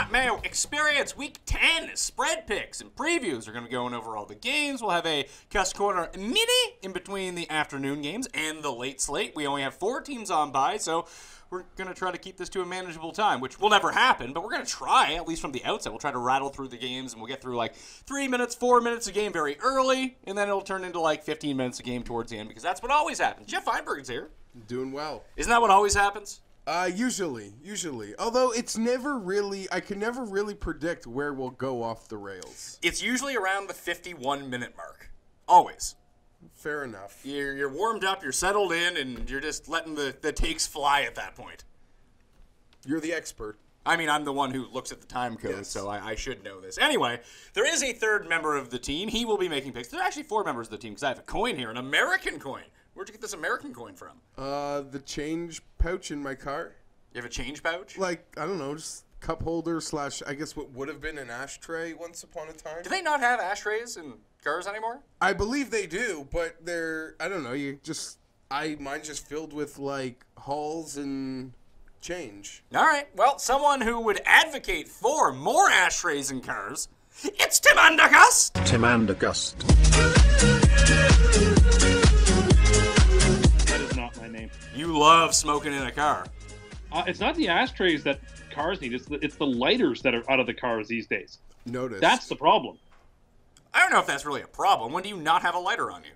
Mayo Experience Week 10 spread picks and previews. We're going to be going over all the games. We'll have a Cust Corner mini in between the afternoon games and the late slate. We only have 4 teams on bye, so we're going to try to keep this to a manageable time, which will never happen, but we're going to try, at least from the outset. We'll try to rattle through the games, and we'll get through like 3 minutes, 4 minutes a game very early, and then it'll turn into like 15 minutes a game towards the end, because that's what always happens. Geoff Fienberg's here. Doing well. Isn't that what always happens? Usually. Although it's never really, I can never really predict where we'll go off the rails. It's usually around the 51-minute mark. Always. Fair enough. You're warmed up, you're settled in, and you're just letting the takes fly at that point. You're the expert. I mean, I'm the one who looks at the time code, yes. So I should know this. Anyway, there is a third member of the team. He will be making picks. There are actually 4 members of the team, because I have a coin here, an American coin. Where'd you get this American coin from? The change pouch in my car. You have a change pouch? Like, I don't know, just cup holder / I guess what would have been an ashtray once upon a time. Do they not have ashtrays in cars anymore? I believe they do, but they're, I don't know, mine's just filled with, like, hulls and change. All right, well, someone who would advocate for more ashtrays in cars, it's Tim and Cust. Tim and Cust. That is not my name. You love smoking in a car. It's not the ashtrays that cars need. It's the lighters that are out of the cars these days. Notice. That's the problem. I don't know if that's really a problem. When do you not have a lighter on you?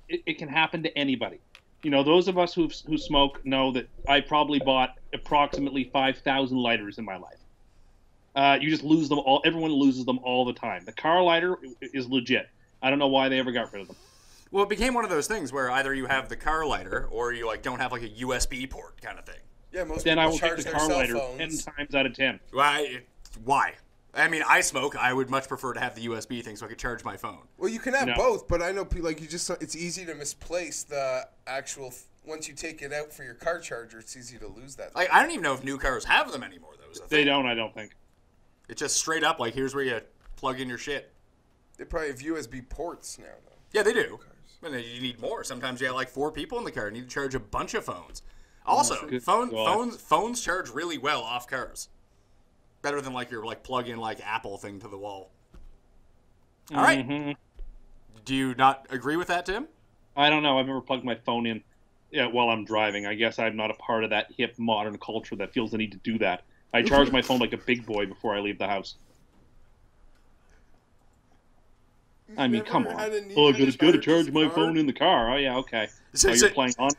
It can happen to anybody. You know, those of us who smoke know that I probably bought approximately 5,000 lighters in my life. You just lose them all. Everyone loses them all the time. The car lighter is legit. I don't know why they ever got rid of them. Well, it became one of those things where either you have the car lighter or you like don't have like a USB port kind of thing. Yeah, most then people I will charge take the their car cell lighter phones. 10 times out of 10. Why? I mean, I smoke. I would much prefer to have the USB thing so I could charge my phone. Well, you can have No. both, but I know people like it's easy to misplace the actual. Once you take it out for your car charger, it's easy to lose that. Like, I don't even know if new cars have them anymore, though. Is the They thing. don't, I don't think. It's just straight up like, here's where you plug in your shit. They probably have USB ports now, though. Yeah, they do. But you need more. Sometimes you have like 4 people in the car. You need to charge a bunch of phones. Also, Good phones charge really well off cars. Better than like your like plug-in like Apple thing to the wall. All right. Mm-hmm. Do you not agree with that, Tim? I don't know. I've never plugged my phone in while I'm driving. I guess I'm not a part of that hip modern culture that feels the need to do that. I charge my phone like a big boy before I leave the house. I mean, come on. Oh, it's good to charge my phone in the car. Oh, yeah, okay. You're playing on.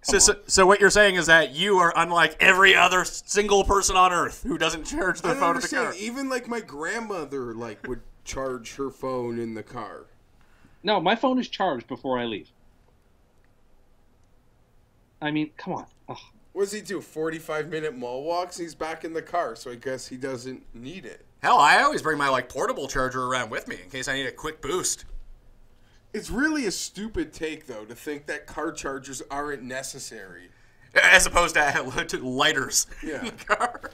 So what you're saying is that you are unlike every other single person on Earth who doesn't charge their phone in the car. Even like my grandmother would charge her phone in the car. No, my phone is charged before I leave. I mean, come on. Ugh. What does he do? 45-minute mall walks? He's back in the car, so I guess he doesn't need it. Hell, I always bring my like portable charger around with me in case I need a quick boost. It's really a stupid take, though, to think that car chargers aren't necessary. As opposed to lighters Yeah. in the car.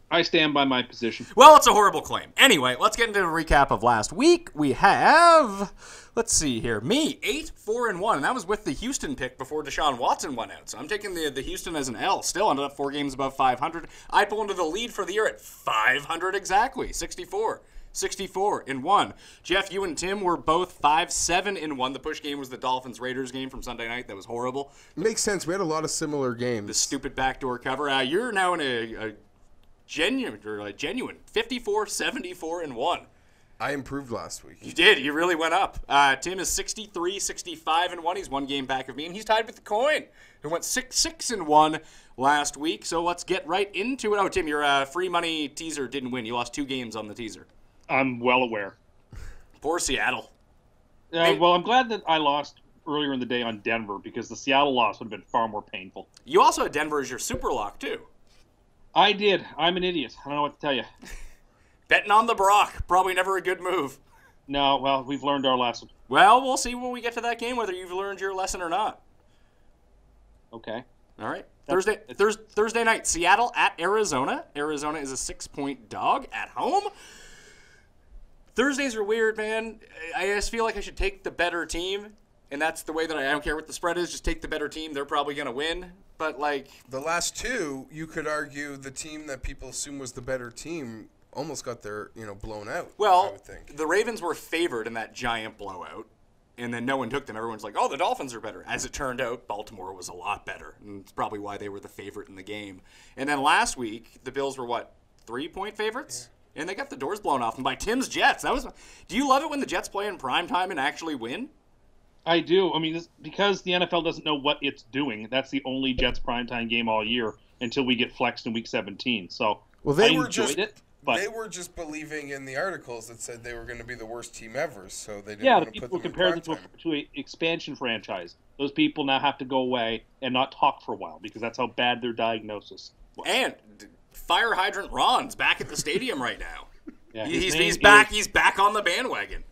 I stand by my position. Well, it's a horrible claim. Anyway, let's get into a recap of last week. We have, let's see here, me, 8-4-1, and that was with the Houston pick before Deshaun Watson went out. So I'm taking the Houston as an L. Still ended up 4 games above 500. I pulled into the lead for the year at 500 exactly, 64-1. Geoff, you and Tim were both 5-7-1. The push game was the Dolphins-Raiders game from Sunday night. That was horrible. Makes sense. We had a lot of similar games. The stupid backdoor cover. You're now in a genuine 54-74-1. I improved last week. You did. You really went up. Tim is 63-65-1. He's 1 game back of me, and he's tied with the coin, who went 6-1 last week. So let's get right into it. Oh, Tim, your free money teaser didn't win. You lost 2 games on the teaser. I'm well aware. Poor Seattle. Well, I'm glad that I lost earlier in the day on Denver because the Seattle loss would have been far more painful. You also had Denver as your SUPERLOCK, too. I did. I'm an idiot. I don't know what to tell you. Betting on the Brock. Probably never a good move. No, well, we've learned our lesson. Well, we'll see when we get to that game whether you've learned your lesson or not. Okay. All right. Thursday night, Seattle at Arizona. Arizona is a 6-point dog at home. Thursdays are weird, man. I just feel like I should take the better team, and that's the way that I don't care what the spread is. Just take the better team. They're probably going to win. But, like... The last two, you could argue the team that people assume was the better team almost got their, blown out, I Well, would think. the Ravens were favored in that giant blowout, and then no one took them. Everyone's like, oh, the Dolphins are better. As it turned out, Baltimore was a lot better, and it's probably why they were the favorite in the game. And then last week, the Bills were, 3-point favorites? Yeah. And they got the doors blown off them by Tim's Jets. Do you love it when the Jets play in prime time and actually win? I do. I mean, because the NFL doesn't know what it's doing. That's the only Jets primetime game all year until we get flexed in Week 17. So they I were enjoyed it. But they were just believing in the articles that said they were going to be the worst team ever, so they didn't yeah, want the to people put them compared in them prime time. to an expansion franchise. Those people now have to go away and not talk for a while because that's how bad their diagnosis was. And fire hydrant Ron's back at the stadium right now. Yeah, he's back. He's back on the bandwagon.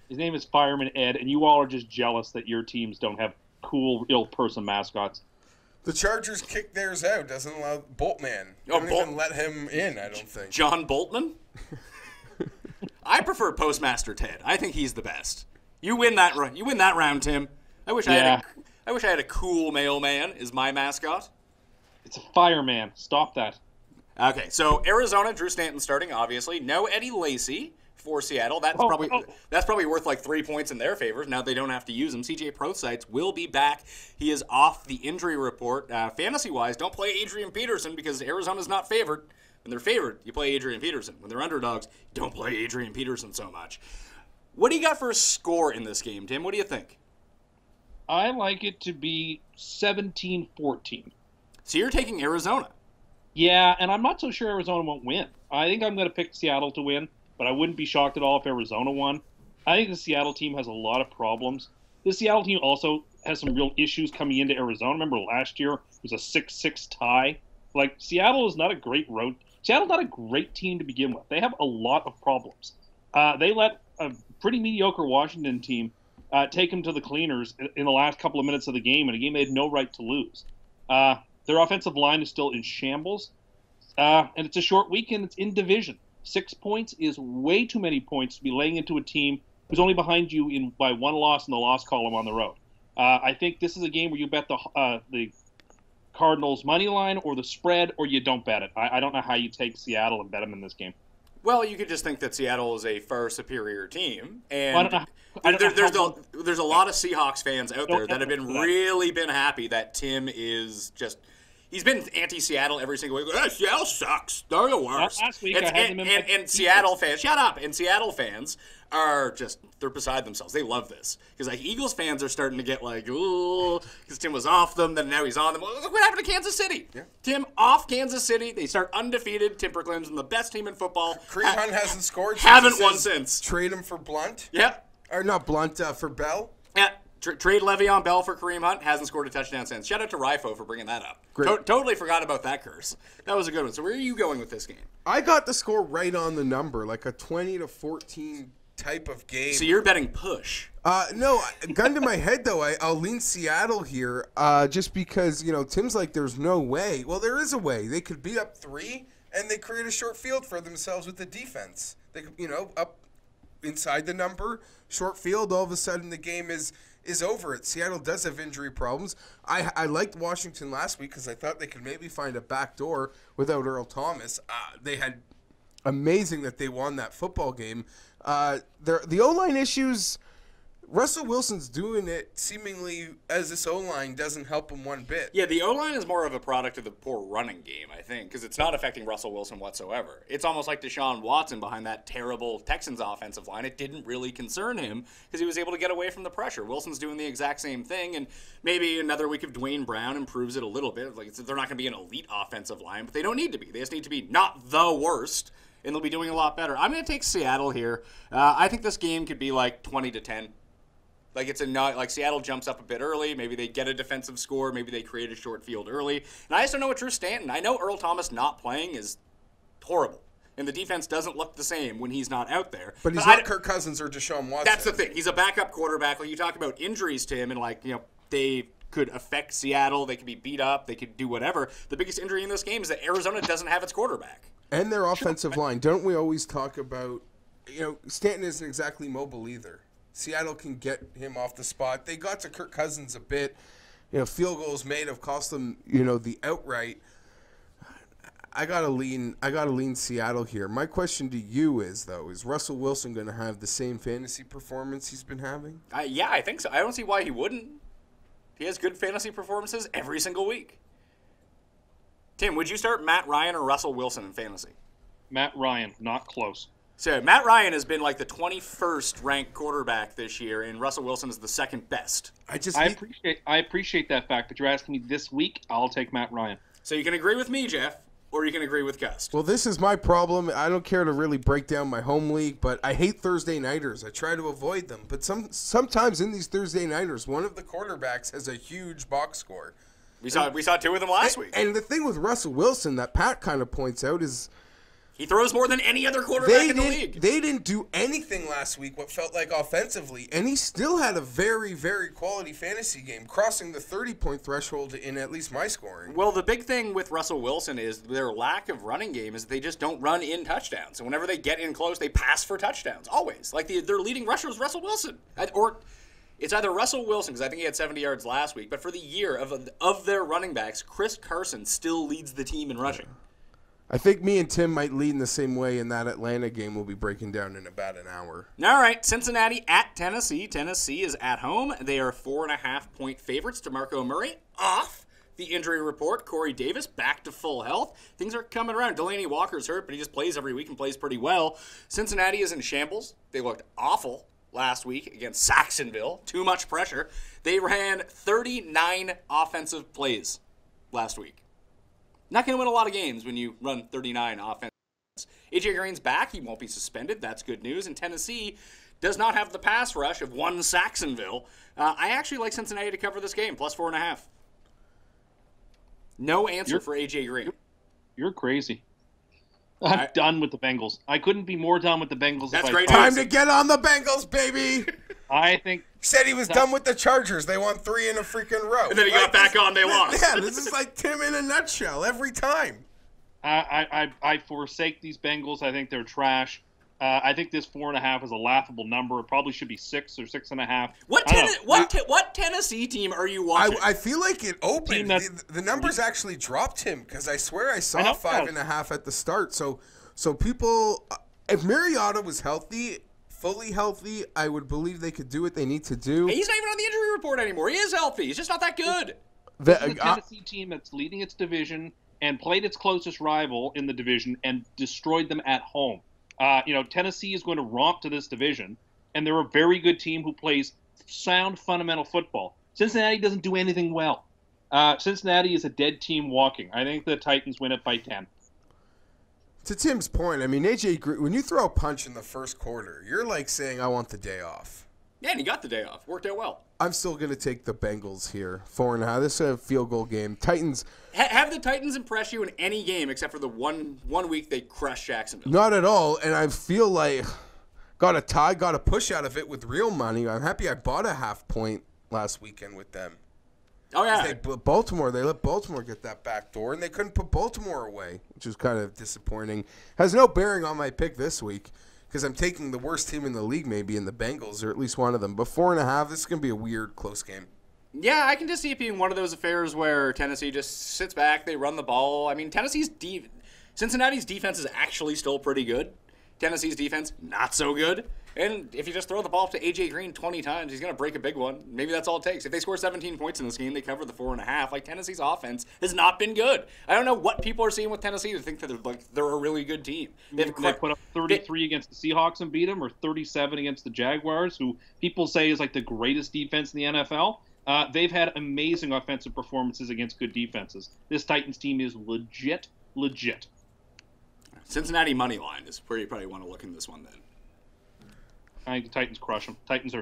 His name is Fireman Ed, and you all are just jealous that your teams don't have cool, real person mascots. The Chargers kicked theirs out. Doesn't allow Boltman. Don't even let him in, I don't think. John Boltman? I prefer Postmaster Ted. I think he's the best. You win that round, Tim. I wish I had a cool mailman as my mascot. It's a fireman. Stop that. Okay, so Arizona, Drew Stanton starting, obviously. No Eddie Lacy for Seattle. That's probably worth 3 points in their favor. Now they don't have to use him. CJ Procytes will be back. He is off the injury report. Fantasy-wise, don't play Adrian Peterson because Arizona's not favored. When they're favored, you play Adrian Peterson. When they're underdogs, you don't play Adrian Peterson so much. What do you got for a score in this game, Tim? What do you think? I like it to be 17-14. So you're taking Arizona. Yeah, and I'm not so sure Arizona won't win. I think I'm going to pick Seattle to win, but I wouldn't be shocked at all if Arizona won. I think the Seattle team has a lot of problems. The Seattle team also has some real issues coming into Arizona. Remember last year it was a 6-6 tie. Seattle is not a great road. Seattle's not a great team to begin with. They have a lot of problems. They let a pretty mediocre Washington team take them to the cleaners in the last couple of minutes of the game, in a game they had no right to lose. Their offensive line is still in shambles, and it's a short weekend. It's in division. 6 points is way too many points to be laying into a team who's only behind you by one loss in the loss column on the road. I think this is a game where you bet the Cardinals' money line or the spread, or you don't bet it. I don't know how you take Seattle and bet them in this game. Well, you could just think that Seattle is a far superior team, and there's a lot of Seahawks fans out there that have been happy that Tim is just. He's been anti-Seattle every single week. Seattle sucks. They're the worst. Last week I had them in and Seattle fans, shut up. And Seattle fans are they're beside themselves. They love this. Because Eagles fans are starting to get ooh, because Tim was off them, then now he's on them. Look what happened to Kansas City. Yeah. Tim off Kansas City. They start undefeated. Tim proclaims them the best team in football. Kareem Hunt hasn't scored. Haven't won since. Trade him for Blunt. Yeah. Or not Blunt, for Bell. Yeah. Trade Le'Veon Bell for Kareem Hunt. Hasn't scored a touchdown since. Shout out to Rifo for bringing that up. Totally forgot about that curse. That was a good one. So where are you going with this game? I got the score right on the number, a 20-14 type of game. So you're betting push. No, gun to my head, though, I'll lean Seattle here just because, Tim's there's no way. Well, there is a way. They could beat up 3, and they create a short field for themselves with the defense. They could, up inside the number, short field, all of a sudden the game is over. Seattle does have injury problems. I liked Washington last week because I thought they could maybe find a back door without Earl Thomas. They had amazing that they won that football game. The O-line issues, Russell Wilson's doing it seemingly as this O-line doesn't help him one bit. Yeah, the O-line is more of a product of the poor running game, I think, because it's not affecting Russell Wilson whatsoever. It's almost like Deshaun Watson behind that terrible Texans offensive line. It didn't really concern him because he was able to get away from the pressure. Wilson's doing the exact same thing, and maybe another week of Dwayne Brown improves it a little bit. They're not going to be an elite offensive line, but they don't need to be. They just need to be not the worst, and they'll be doing a lot better. I'm going to take Seattle here. I think this game could be 20-10. Seattle jumps up a bit early. Maybe they get a defensive score. Maybe they create a short field early. And I just don't know what Drew Stanton. I know Earl Thomas not playing is horrible. And the defense doesn't look the same when he's not out there. But he's not Kirk Cousins or Deshaun Watson. That's the thing. He's a backup quarterback. You talk about injuries to him and they could affect Seattle. They could be beat up. They could do whatever. The biggest injury in this game is that Arizona doesn't have its quarterback. And their offensive line. Don't we always talk about, Stanton isn't exactly mobile either. Seattle can get him off the spot. They got to Kirk Cousins a bit. Field goals made have cost them, the outright. I gotta lean Seattle here. My question to you is Russell Wilson going to have the same fantasy performance he's been having? Yeah, I think so. I don't see why he wouldn't. He has good fantasy performances every single week. Tim, would you start Matt Ryan or Russell Wilson in fantasy? Matt Ryan, not close. So Matt Ryan has been like the 21st ranked quarterback this year, and Russell Wilson is the second best. I appreciate that fact, but you're asking me this week. I'll take Matt Ryan. So you can agree with me, Geoff, or you can agree with Cust. Well, this is my problem. I don't care to really break down my home league, but I hate Thursday nighters. I try to avoid them, but sometimes in these Thursday nighters, one of the quarterbacks has a huge box score. We saw two of them last week. And the thing with Russell Wilson that Pat kind of points out is he throws more than any other quarterback in the league. They didn't do anything last week, what felt like offensively, and he still had a very, very quality fantasy game, crossing the 30-point threshold in at least my scoring. Well, the big thing with Russell Wilson is their lack of running game is they just don't run in touchdowns. And whenever they get in close, they pass for touchdowns, always. Like their leading rusher is Russell Wilson. Or it's either Russell Wilson, because I think he had 70 yards last week, but for the year of their running backs, Chris Carson still leads the team in rushing. I think me and Tim might lead in the same way in that Atlanta game we'll be breaking down in about an hour. All right, Cincinnati at Tennessee. Tennessee is at home. They are 4.5-point favorites. DeMarco Murray off the injury report. Corey Davis back to full health. Things are coming around. Delaney Walker's hurt, but he just plays every week and plays pretty well. Cincinnati is in shambles. They looked awful last week against Saxonville. Too much pressure. They ran 39 offensive plays last week. Not going to win a lot of games when you run 39 offense. A.J. Green's back. He won't be suspended. That's good news. And Tennessee does not have the pass rush of one Saxonville. I actually like Cincinnati to cover this game, plus 4.5. No answer for A.J. Green. You're crazy. I'm done with the Bengals. I couldn't be more done with the Bengals. That's great. Time to get on the Bengals, baby. I think he said he was done with the Chargers. They won 3 in a freaking row. And then he got back on. They lost. Yeah, this is like Tim in a nutshell every time. I forsake these Bengals. I think they're trash. I think this 4.5 is a laughable number. It probably should be 6 or 6.5. What Tennessee team are you watching? I feel like it opened. The numbers actually dropped him because I swear I saw 5.5 at the start. So people, if Mariota was fully healthy, I would believe they could do what they need to do. He's not even on the injury report anymore. He is healthy. He's just not that good. The Tennessee team that's leading its division and played its closest rival in the division and destroyed them at home. Tennessee is going to romp to this division, and they're a very good team who plays sound fundamental football. Cincinnati doesn't do anything well. Cincinnati is a dead team walking. I think the Titans win it by 10. To Tim's point, I mean, A.J. Green, when you throw a punch in the first quarter, you're like saying, I want the day off. Yeah, and he got the day off. Worked out well. I'm still going to take the Bengals here. 4.5. This is a field goal game. Titans. Have the Titans impress you in any game except for the one week they crushed Jacksonville? Not at all. And I feel like got a push out of it with real money. I'm happy I bought a half point last weekend with them. Oh, yeah. They let Baltimore get that back door, and they couldn't put Baltimore away, which is kind of disappointing. Has no bearing on my pick this week because I'm taking the worst team in the league maybe in the Bengals, or at least one of them. But 4.5, this is going to be a weird, close game. Yeah, I can just see it being one of those affairs where Tennessee just sits back, they run the ball. I mean, Cincinnati's defense is actually still pretty good. Tennessee's defense, not so good. And if you just throw the ball up to A.J. Green 20 times, he's going to break a big one. Maybe that's all it takes. If they score 17 points in this game, they cover the 4.5. Like, Tennessee's offense has not been good. I don't know what people are seeing with Tennessee to think that they're a really good team. They put up 33 against the Seahawks and beat them, or 37 against the Jaguars, who people say is like the greatest defense in the NFL. They've had amazing offensive performances against good defenses. This Titans team is legit. Cincinnati money line is where you probably want to look in this one then. I think the Titans crush them. Titans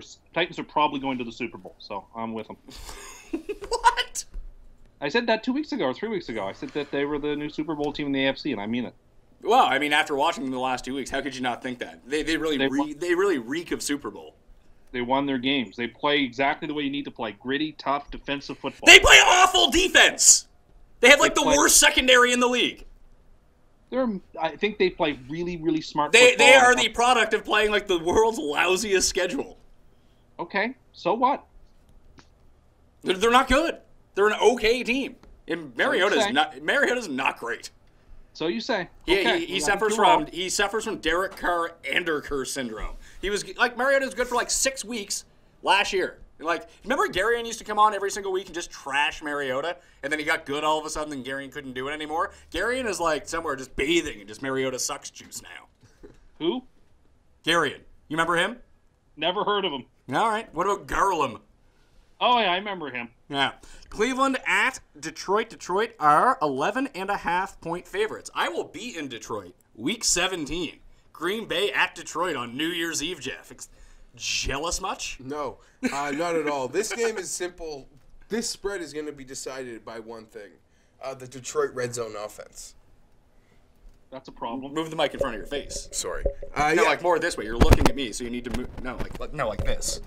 are probably going to the Super Bowl, so I'm with them. What? I said that 2 weeks ago or 3 weeks ago. I said that they were the new Super Bowl team in the AFC, and I mean it. Well, I mean, after watching them the last 2 weeks, how could you not think that? They really reek of Super Bowl. They won their games. They play exactly the way you need to play. Gritty, tough, defensive football. They play awful defense! They have the worst secondary in the league. I think they play really, really smart football. They are the product of playing the world's lousiest schedule. Okay, so what? They're not good. They're an okay team. And Mariota's not great. So you say. He suffers from Derek Carr Anderker syndrome. He was like Mariota was good for like 6 weeks last year. Like, remember Garion used to come on every single week and just trash Mariota, and then he got good all of a sudden, and Garion couldn't do it anymore. Garion is like somewhere just bathing in just Mariota sucks juice now. Who? Garion. You remember him? Never heard of him. All right. What about Garland? Oh yeah, I remember him. Yeah. Cleveland at Detroit. Detroit are 11.5-point favorites. I will be in Detroit week 17. Green Bay at Detroit on New Year's Eve, Geoff. Jealous much? No, not at all. This game is simple. This spread is going to be decided by one thing: the Detroit red zone offense. That's a problem. Move the mic in front of your face. Sorry. No, like more this way. You're looking at me, so you need to move. No, like this.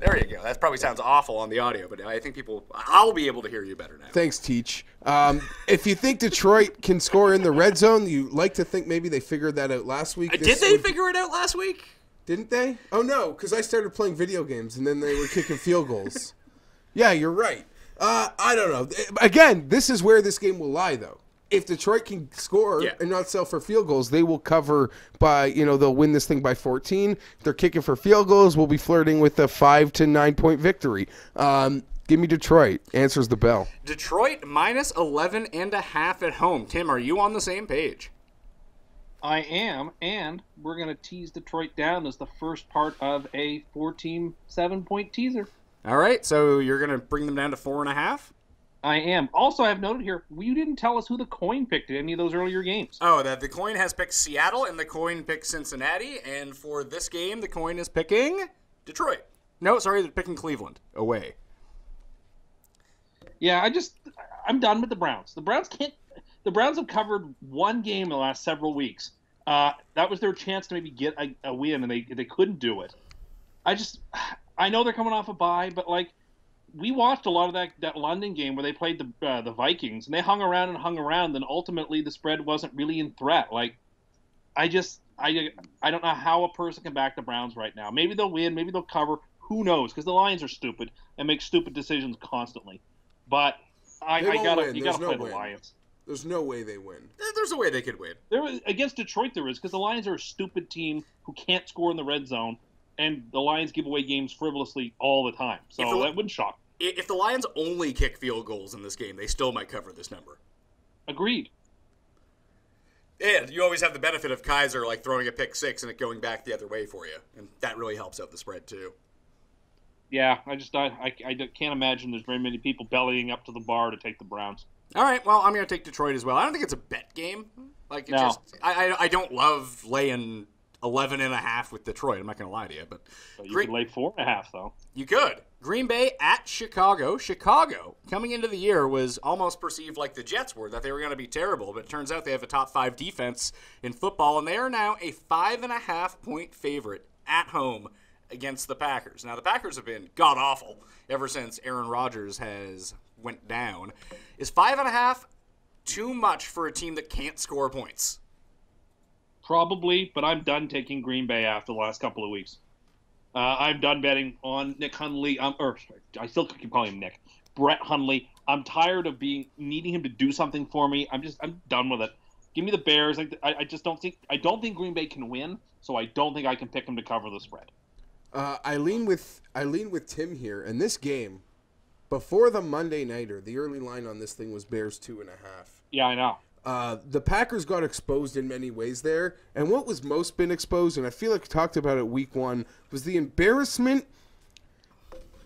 There you go. That probably sounds awful on the audio, but I think I'll be able to hear you better now. Thanks, Teach. If you think Detroit can score in the red zone, you like to think maybe they figured that out last week. Did they figure it out last week? Didn't they? Oh, no, because I started playing video games, and then they were kicking field goals. Yeah, you're right. I don't know. Again, this is where this game will lie, though. If Detroit can score and not sell for field goals, they will cover by, they'll win this thing by 14. If they're kicking for field goals, we'll be flirting with a 5 to 9 point victory. Give me Detroit. Answers the bell. Detroit minus 11.5 at home. Tim, are you on the same page? I am, and we're going to tease Detroit down as the first part of a 4-team, 7-point teaser. All right, so you're going to bring them down to 4.5? I am. Also, I've noted here, you didn't tell us who the coin picked in any of those earlier games. Oh, the coin has picked Seattle, and the coin picked Cincinnati, and for this game, the coin is picking Detroit. No, sorry, they're picking Cleveland away. Yeah, I'm done with the Browns. The Browns have covered one game in the last several weeks. That was their chance to maybe get a win, and they couldn't do it. I know they're coming off a bye, but we watched a lot of that London game where they played the Vikings, and they hung around, and ultimately the spread wasn't really in threat. I don't know how a person can back the Browns right now. Maybe they'll win, maybe they'll cover. Who knows? Because the Lions are stupid and make stupid decisions constantly. But you gotta play the Lions. There's no way they win. There's a way they could win. Against Detroit there is, because the Lions are a stupid team who can't score in the red zone, and the Lions give away games frivolously all the time. So that wouldn't shock me. If the Lions only kick field goals in this game, they still might cover this number. Agreed. And you always have the benefit of Kaiser throwing a pick six and it going back the other way for you. And that really helps out the spread too. Yeah, I can't imagine there's very many people bellying up to the bar to take the Browns. All right, well, I'm going to take Detroit as well. I don't think it's a bet game. I don't love laying 11.5 with Detroit. I'm not going to lie to you, but you could lay 4.5 though. You could. Green Bay at Chicago. Chicago, coming into the year, was almost perceived like the Jets were, that they were going to be terrible, but it turns out they have a top 5 defense in football, and they are now a 5.5-point favorite at home against the Packers. Now, the Packers have been god-awful ever since Aaron Rodgers has went down. Is 5.5 too much for a team that can't score points? Probably, but I'm done taking Green Bay after the last couple of weeks. I'm done betting on Nick Hundley. I still keep calling him Nick. Brett Hundley. I'm tired of needing him to do something for me. I'm done with it. Give me the Bears. I don't think Green Bay can win, so I don't think I can pick them to cover the spread. I lean with Tim here, and this game, before the Monday Nighter, the early line on this thing was Bears 2.5. Yeah, I know. The Packers got exposed in many ways there, and what was most been exposed, and I feel like we talked about it week 1, was the embarrassment.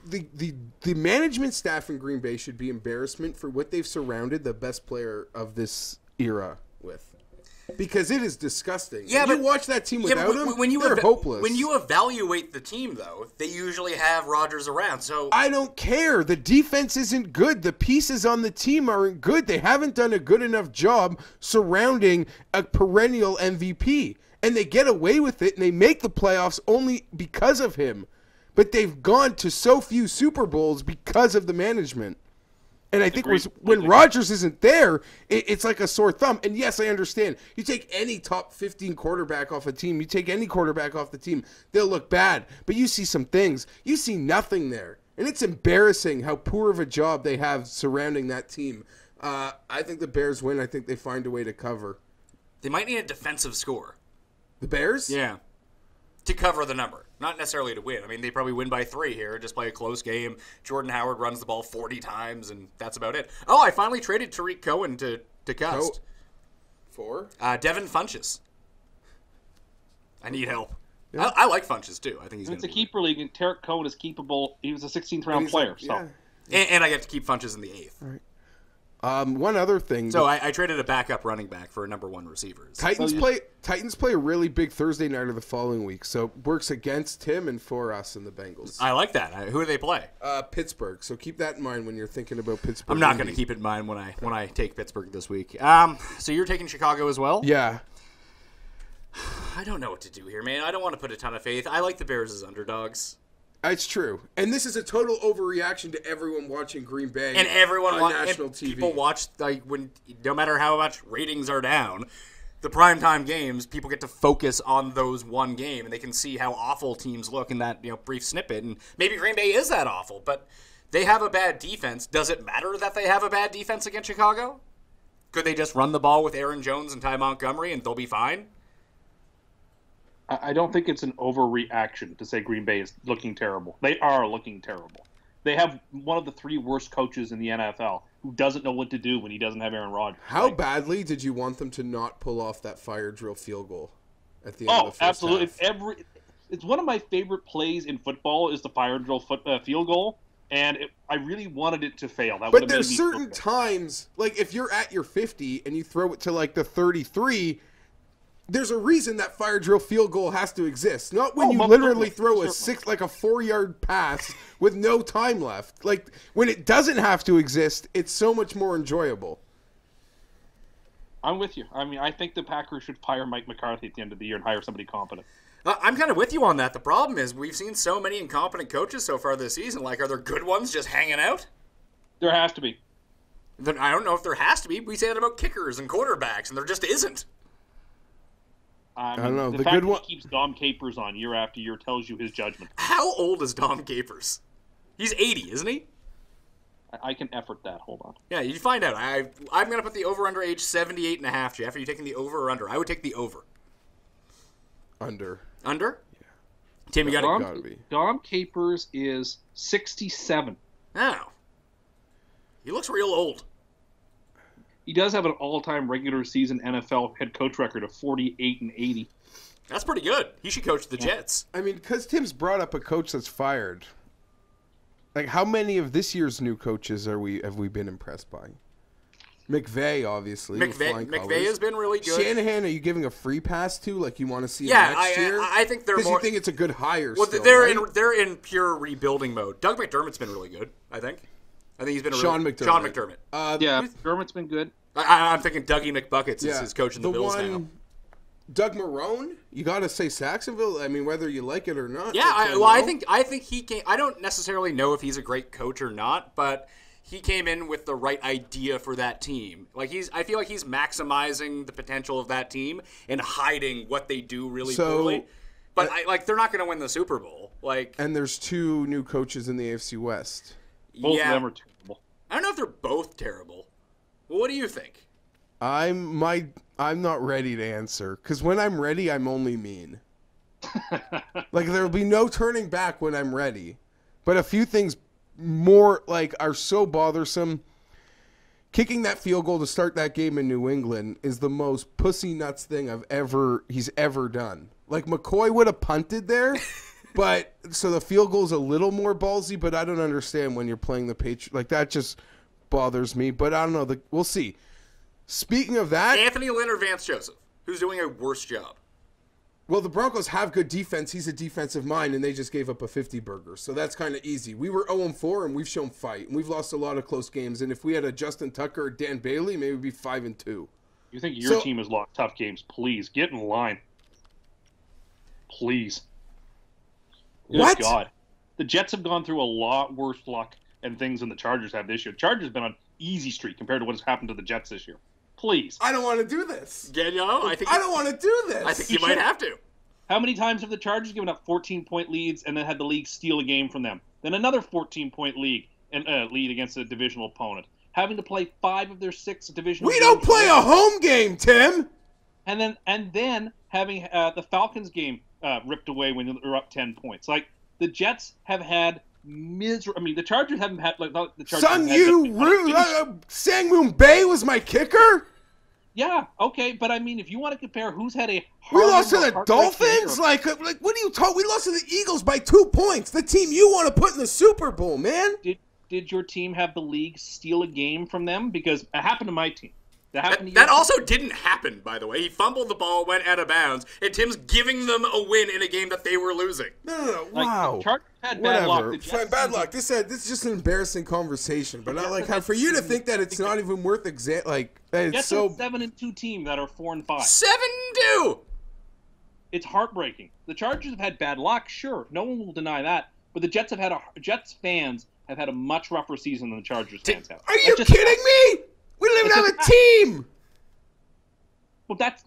The management staff in Green Bay should be embarrassment for what they've surrounded the best player of this era with. Because it is disgusting. Yeah, but you watch that team without him, they're hopeless. When you evaluate the team, though, they usually have Rodgers around. So I don't care. The defense isn't good. The pieces on the team aren't good. They haven't done a good enough job surrounding a perennial MVP. And they get away with it, and they make the playoffs only because of him. But they've gone to so few Super Bowls because of the management. And I think Agreed. when Rodgers isn't there, it's like a sore thumb. And yes, I understand. You take any top 15 quarterback off a team, you take any quarterback off the team, they'll look bad. But you see some things. You see nothing there. And it's embarrassing how poor of a job they have surrounding that team. I think the Bears win. I think they find a way to cover. They might need a defensive score. The Bears? Yeah. To cover the number. Not necessarily to win. I mean, they probably win by 3 here. Just play a close game. Jordan Howard runs the ball 40 times, and that's about it. Oh, I finally traded Tariq Cohen to Cust. For? Devin Funches. I need help. Yeah. I like Funches, too. I think he's It's a gonna keeper league, and Tariq Cohen is keepable. He was a 16th round player. So. And I get to keep Funches in the 8th. All right. One other thing. So I traded a backup running back for a number 1 receiver. Titans play a really big Thursday nighter the following week, so it works against him and for us and the Bengals. I like that. Who do they play? Pittsburgh. So keep that in mind when you're thinking about Pittsburgh. I'm not going to keep it in mind when I take Pittsburgh this week. So you're taking Chicago as well? Yeah. I don't know what to do here, man. I don't want to put a ton of faith. I like the Bears as underdogs. It's true, and this is a total overreaction to everyone watching Green Bay and everyone on national TV. People watch when no matter how much ratings are down, the primetime games, people get to focus on those one game, and they can see how awful teams look in that brief snippet. And maybe Green Bay is that awful, but they have a bad defense. Does it matter that they have a bad defense against Chicago? Could they just run the ball with Aaron Jones and Ty Montgomery, and they'll be fine? I don't think it's an overreaction to say Green Bay is looking terrible. They are looking terrible. They have one of the 3 worst coaches in the NFL who doesn't know what to do when he doesn't have Aaron Rodgers. How badly did you want them to not pull off that fire drill field goal at the end of the first absolutely. half? It's one of my favorite plays in football is the fire drill field goal, and I really wanted it to fail. But there's certain times, like if you're at your 50 and you throw it to like the 33, there's a reason that fire drill field goal has to exist. Not when you literally throw a 4-yard pass with no time left. Like when it doesn't have to exist, it's so much more enjoyable. I'm with you. I mean, I think the Packers should fire Mike McCarthy at the end of the year and hire somebody competent. I'm kind of with you on that. The problem is we've seen so many incompetent coaches so far this season. Like, are there good ones just hanging out? There has to be. Then I don't know if there has to be. We say that about kickers and quarterbacks, and there just isn't. I don't know. The fact that he keeps Dom Capers on year after year tells you his judgment. How old is Dom Capers? He's 80, isn't he? I can effort that. Hold on. Yeah, you find out. I'm going to put the over-under age 78.5, Jeff. Are you taking the over or under? I would take the over. Under. Under? Yeah. Tim, you got to be. Dom Capers is 67. Oh. He looks real old. He does have an all-time regular season NFL head coach record of 48-80. That's pretty good. He should coach the Jets. I mean, because Tim's brought up a coach that's fired. Like, how many of this year's new coaches have we been impressed by? McVay, obviously. McVay has been really good. Shanahan, are you giving a free pass to? Like, you want to see him next year? I think they're more. Because you think it's a good hire. Well, still, they're in pure rebuilding mode. Doug McDermott's been really good. I think he's been Sean McDermott. Yeah, McDermott's been good. I'm thinking Dougie McBuckets is his coach in the Bills now. Doug Marrone, you got to say Saxonville. I mean, whether you like it or not. Yeah, I think he came. I don't necessarily know if he's a great coach or not, but he came in with the right idea for that team. Like I feel like he's maximizing the potential of that team and hiding what they do really poorly. But they're not going to win the Super Bowl. And there's 2 new coaches in the AFC West. Both of them are terrible. I don't know if they're both terrible. Well, what do you think? I'm not ready to answer, because when I'm ready, I'm only mean. There'll be no turning back when I'm ready. But a few things more are so bothersome. Kicking that field goal to start that game in New England is the most pussy nuts thing he's ever done. McCoy would have punted there, but so the field goal's a little more ballsy. But I don't understand when you're playing the Patriots. That just bothers me. But I don't know. We'll see. Speaking of that, Anthony Lynn or Vance Joseph, who's doing a worse job? Well, the Broncos have good defense. He's a defensive mind, and they just gave up a 50 burger. So that's kind of easy. We were 0-4, and we've shown fight. And we've lost a lot of close games. And if we had a Justin Tucker or Dan Bailey, maybe we'd be 5-2. You think your team has lost tough games? Please, get in line. Please. What? Good God. The Jets have gone through a lot worse luck and things than the Chargers have this year. Chargers have been on easy streak compared to what has happened to the Jets this year. Please. I don't want to do this. Daniel, I don't want to do this. I think you might have to. How many times have the Chargers given up 14-point leads and then had the league steal a game from them? Then another 14-point lead against a divisional opponent. Having to play 5 of their 6 divisional games. We don't play a home game, Tim. And then having the Falcons game ripped away when they're up 10 points. Like, the Jets have had miserable. I mean, the Chargers haven't had like the Chargers. Sangmoon Bay was my kicker. Yeah, okay, but I mean, if you want to compare who's had a we lost to the Dolphins, like what are you talking? We lost to the Eagles by 2 points. The team you want to put in the Super Bowl, man. Did your team have the league steal a game from them? Because it happened to my team. That also didn't happen, by the way. He fumbled the ball, went out of bounds, and Tim's giving them a win in a game that they were losing. No. Wow. Chargers had bad luck. Bad luck. This is just an embarraing conversation, but not like how for you to think that it's not even worth It's so 7-2 team that are 4-5. 7-2. It's heartbreaking. The Chargers have had bad luck, sure. No one will deny that. But the Jets fans have had a much rougher season than the Chargers fans have. Are you kidding me? We don't even have a team. Well, that's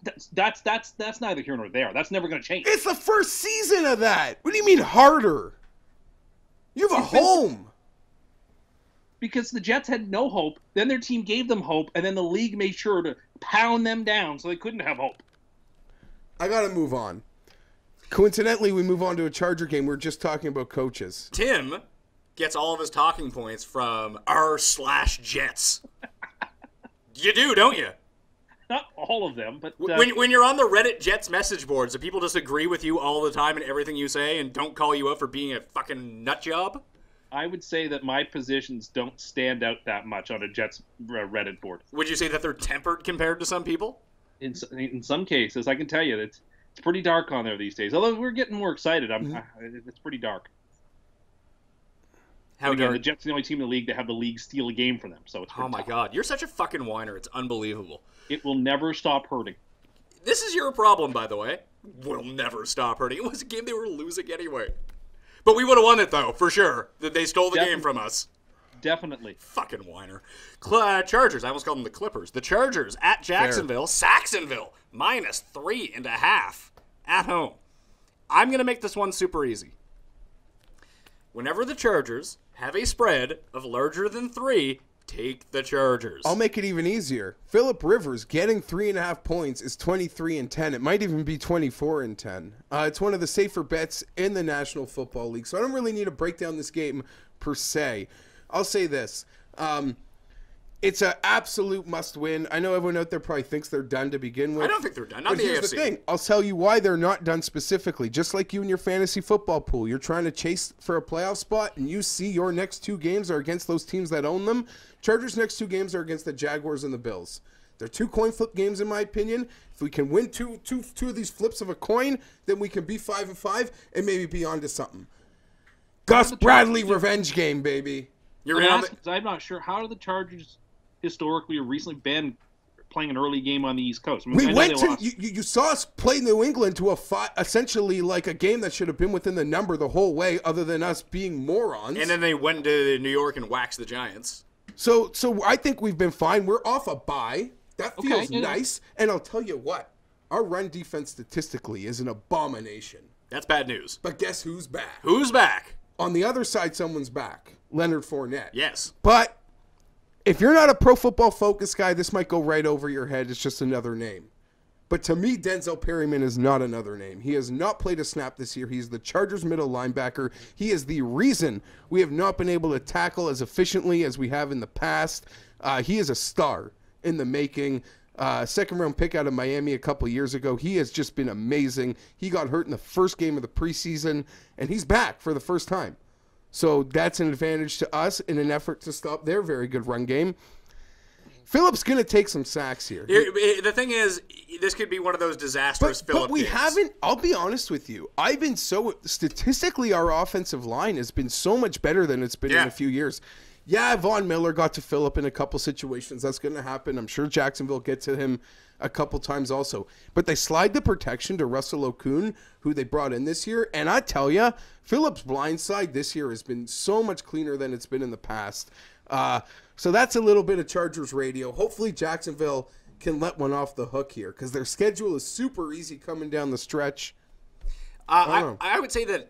neither here nor there. That's never going to change. It's the first season of that. What do you mean harder? You have a home. Because the Jets had no hope, then their team gave them hope, and then the league made sure to pound them down so they couldn't have hope. I got to move on. Coincidentally, we move on to a Charger game. We're just talking about coaches. Tim gets all of his talking points from r/Jets. You do, don't you? Not all of them, but... When you're on the Reddit Jets message boards, do people just agree with you all the time and everything you say and don't call you out for being a fucking nut job? I would say that my positions don't stand out that much on a Jets Reddit board. Would you say that they're tempered compared to some people? In some cases, I can tell you that it's pretty dark on there these days. Although we're getting more excited, it's pretty dark. How again, the Jets are the only team in the league that have the league steal a game from them. So it's oh my God, you're such a fucking whiner. It's unbelievable. It will never stop hurting. This is your problem, by the way. Will never stop hurting. It was a game they were losing anyway. But we would have won it, though, for sure. That they stole the game from us. Definitely. Fucking whiner. Chargers. I almost called them the Clippers. The Chargers at Jacksonville. Fair. Saxonville. -3.5 at home. I'm going to make this one super easy. Whenever the Chargers have a spread of larger than 3, take the Chargers. I'll make it even easier. Phillip Rivers getting 3.5 points is 23-10. It might even be 24-10. It's one of the safer bets in the National Football League, so I don't really need to break down this game per se. I'll say this. It's an absolute must-win. I know everyone out there probably thinks they're done to begin with. I don't think they're done. Not the here's AFC. the thing. I'll tell you why they're not done specifically. Just like you in your fantasy football pool. You're trying to chase for a playoff spot, and you see your next 2 games are against those teams that own them. Chargers' next 2 games are against the Jaguars and the Bills. They're 2 coin flip games, in my opinion. If we can win two of these flips of a coin, then we can be 5-5 and maybe be on to something. Gus Bradley revenge game, baby. I'm not sure. How do the Chargers historically or recently been playing an early game on the East Coast? I mean, we went to you saw us play New England to essentially like a game that should have been within the number the whole way, other than us being morons. And then they went to New York and waxed the Giants. So I think we've been fine. We're off a bye. That feels nice. And I'll tell you what, our run defense statistically is an abomination. That's bad news. But guess who's back? Who's back? On the other side, someone's back. Leonard Fournette. Yes. But if you're not a Pro Football Focus guy, this might go right over your head. It's just another name. But to me, Denzel Perryman is not another name. He has not played a snap this year. He's the Chargers' middle linebacker. He is the reason we have not been able to tackle as efficiently as we have in the past. He is a star in the making. Second-round pick out of Miami a couple years ago. He has just been amazing. He got hurt in the first game of the preseason, and he's back for the first time. So that's an advantage to us in an effort to stop their very good run game. Phillip's going to take some sacks here. The thing is, this could be one of those disastrous Phillip But we games. haven't, I'll be honest with you, I've been so, statistically our offensive line has been so much better than it's been in a few years. Yeah, Von Miller got to Phillip in a couple situations. That's going to happen. I'm sure Jacksonville gets to him a couple times also. But they slide the protection to Russell Okun, who they brought in this year. And I tell you, Phillip's blind side this year has been so much cleaner than it's been in the past. So that's a little bit of Chargers radio. Hopefully Jacksonville can let one off the hook here because their schedule is super easy coming down the stretch. I would say that